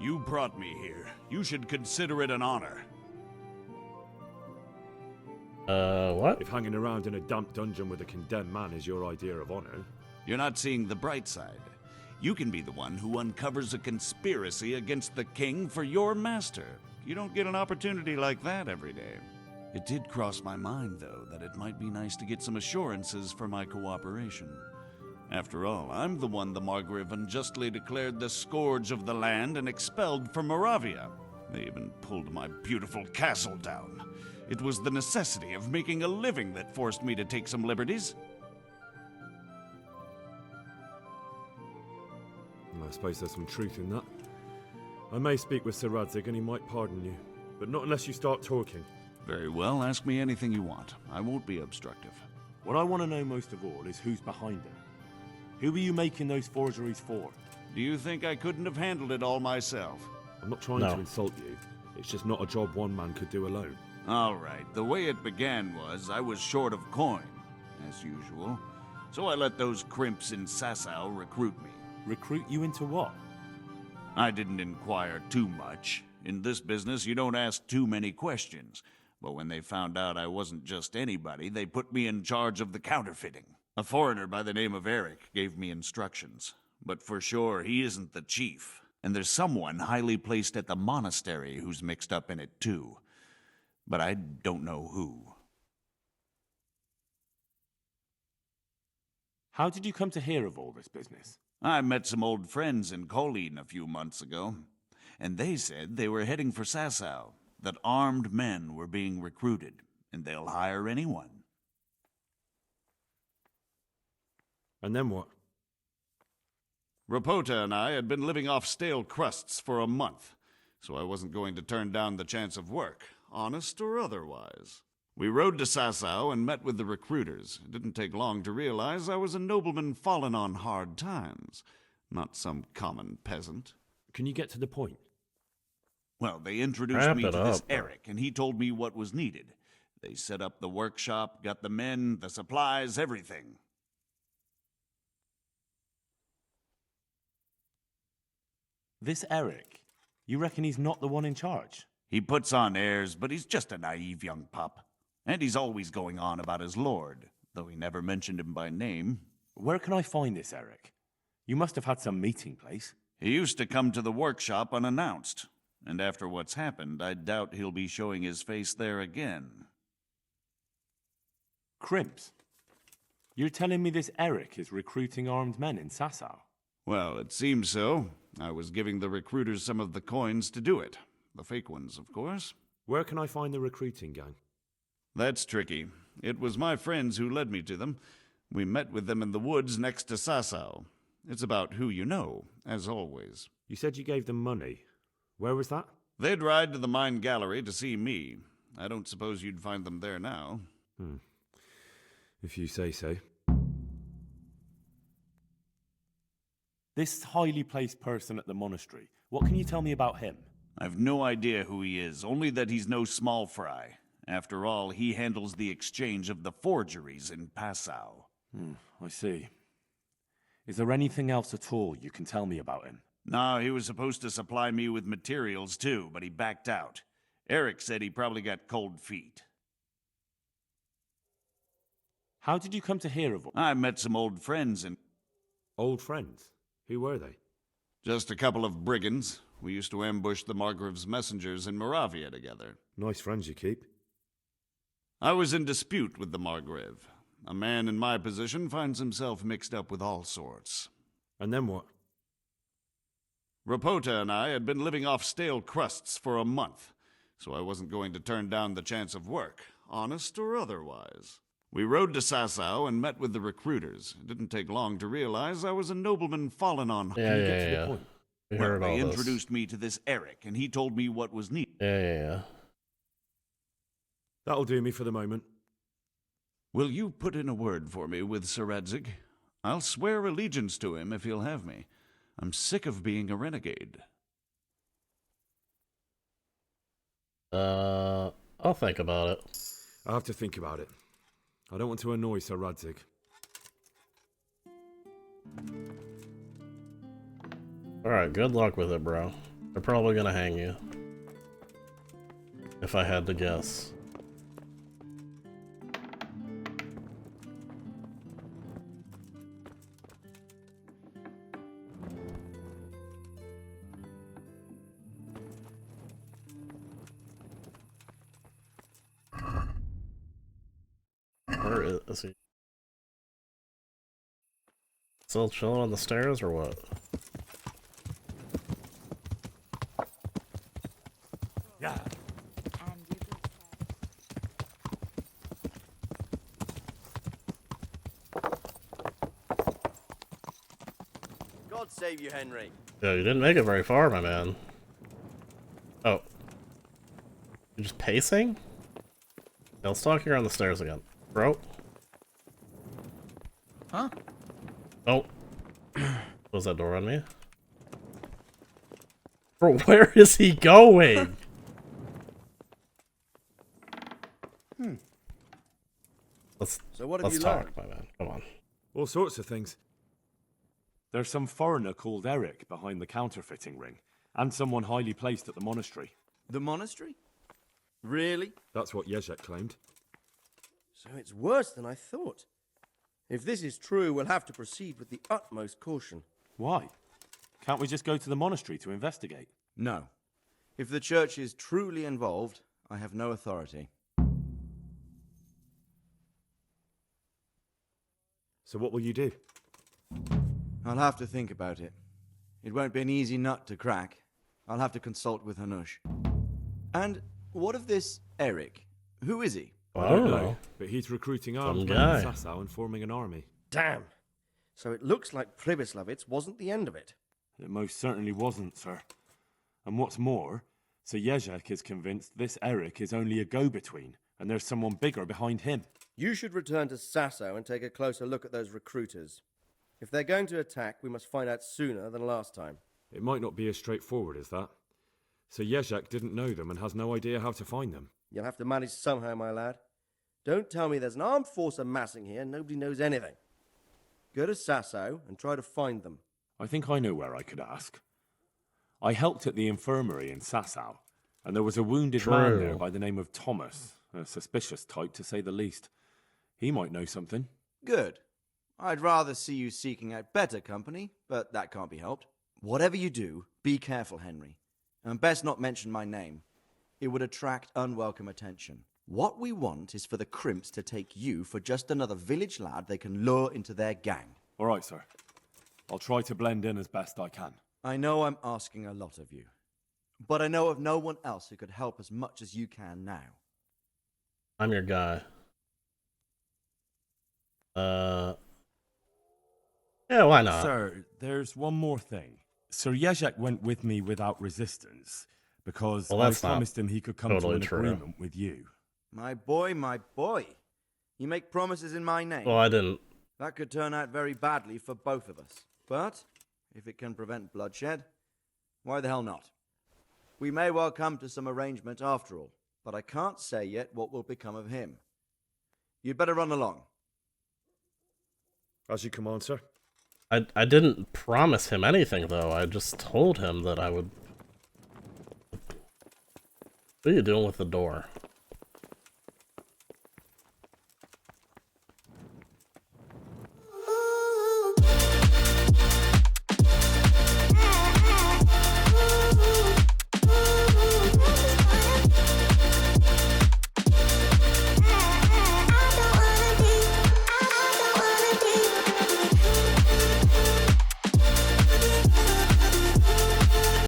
You brought me here. You should consider it an honor. What? If hanging around in a damp dungeon with a condemned man is your idea of honor... You're not seeing the bright side. You can be the one who uncovers a conspiracy against the king for your master. You don't get an opportunity like that every day. It did cross my mind, though, that it might be nice to get some assurances for my cooperation. After all, I'm the one the Margrave unjustly declared the scourge of the land and expelled from Moravia. They even pulled my beautiful castle down. It was the necessity of making a living that forced me to take some liberties. I suppose there's some truth in that. I may speak with Sir Radzig and he might pardon you, but not unless you start talking. Very well, ask me anything you want. I won't be obstructive. What I want to know most of all is who's behind it. Who are you making those forgeries for? Do you think I couldn't have handled it all myself? I'm not trying to insult you. It's just not a job one man could do alone. All right, the way it began was I was short of coin, as usual. So I let those crimps in Sasau recruit me. Recruit you into what? I didn't inquire too much. In this business, you don't ask too many questions. But when they found out I wasn't just anybody, they put me in charge of the counterfeiting. A foreigner by the name of Eric gave me instructions. But for sure, he isn't the chief. And there's someone highly placed at the monastery who's mixed up in it too. But I don't know who. How did you come to hear of all this business? I met some old friends in Colleen a few months ago, and they said they were heading for Sasau, that armed men were being recruited, and they'll hire anyone. And then what? Rapota and I had been living off stale crusts for a month, so I wasn't going to turn down the chance of work, honest or otherwise. We rode to Sasau and met with the recruiters. It didn't take long to realize I was a nobleman fallen on hard times, not some common peasant. Can you get to the point? Well, they introduced me to this Eric, and he told me what was needed. They set up the workshop, got the men, the supplies, everything. This Eric, you reckon he's not the one in charge? He puts on airs, but he's just a naive young pup. And he's always going on about his lord, though he never mentioned him by name. Where can I find this Eric? You must have had some meeting place. He used to come to the workshop unannounced, and after what's happened, I doubt he'll be showing his face there again. Crimps? You're telling me this Eric is recruiting armed men in Sasau? Well, it seems so. I was giving the recruiters some of the coins to do it. The fake ones, of course. Where can I find the recruiting gang? That's tricky. It was my friends who led me to them. We met with them in the woods next to Sasau. It's about who you know, as always. You said you gave them money. Where was that? They'd ride to the mine gallery to see me. I don't suppose you'd find them there now. If you say so. This highly placed person at the monastery, what can you tell me about him? I've no idea who he is, only that he's no small fry. After all, he handles the exchange of the forgeries in Passau. I see. Is there anything else at all you can tell me about him? No, he was supposed to supply me with materials too, but he backed out. Eric said he probably got cold feet. How did you come to hear of him? I met some old friends and... Old friends? Who were they? Just a couple of brigands. We used to ambush the Margrave's messengers in Moravia together. Nice friends you keep. I was in dispute with the Margrave. A man in my position finds himself mixed up with all sorts. And then what? Rapota and I had been living off stale crusts for a month, so I wasn't going to turn down the chance of work, honest or otherwise. We rode to Sasau and met with the recruiters. It didn't take long to realize I was a nobleman fallen on... Can you get to the point? Well, they introduced me to this Eric, and he told me what was needed. Yeah. That'll do me for the moment. Will you put in a word for me with Sir Radzig? I'll swear allegiance to him if he'll have me. I'm sick of being a renegade. I'll think about it. I'll have to think about it. I don't want to annoy Sir Radzig. Alright, good luck with it, bro. They're probably gonna hang you. If I had to guess. Where is he? Still chilling on the stairs or what? Yeah. God save you, Henry. Yeah, you didn't make it very far, my man. Oh. You're just pacing? Yeah, let's talk here on the stairs again. Bro? Huh? Oh. Close that door on me. Bro, where is he going? So what have let's you talk, learned? my man. Come on. All sorts of things. There's some foreigner called Eric behind the counterfeiting ring, and someone highly placed at the monastery. The monastery? Really? That's what Yezhek claimed. So it's worse than I thought. If this is true, we'll have to proceed with the utmost caution. Why? Can't we just go to the monastery to investigate? No. If the church is truly involved, I have no authority. So what will you do? I'll have to think about it. It won't be an easy nut to crack. I'll have to consult with Hanush. And what of this Eric? Who is he? I don't know, but he's recruiting armed men in Sasau and forming an army. Damn. So it looks like Pribyslavitz wasn't the end of it. It most certainly wasn't, sir. And what's more, Sir Yezhek is convinced this Eric is only a go-between, and there's someone bigger behind him. You should return to Sasau and take a closer look at those recruiters. If they're going to attack, we must find out sooner than last time. It might not be as straightforward as that. Sir Yezhek didn't know them and has no idea how to find them. You'll have to manage somehow, my lad. Don't tell me there's an armed force amassing here and nobody knows anything. Go to Sasau and try to find them. I think I know where I could ask. I helped at the infirmary in Sasau, and there was a wounded man there by the name of Thomas, a suspicious type to say the least. He might know something. Good. I'd rather see you seeking out better company, but that can't be helped. Whatever you do, be careful, Henry. And best not mention my name. It would attract unwelcome attention. What we want is for the crimps to take you for just another village lad they can lure into their gang. All right, sir. I'll try to blend in as best I can. I know I'm asking a lot of you, but I know of no one else who could help as much as you can now. I'm your guy. Yeah, why not? Sir, there's one more thing. Sir Yezhek went with me without resistance, because I promised him he could come to an agreement with you. My boy, my boy. You make promises in my name. Well, I didn't. That could turn out very badly for both of us. But if it can prevent bloodshed, why the hell not? We may well come to some arrangement after all, but I can't say yet what will become of him. You'd better run along. As you command, sir. I didn't promise him anything, though. I just told him that I would... What are you doing with the door?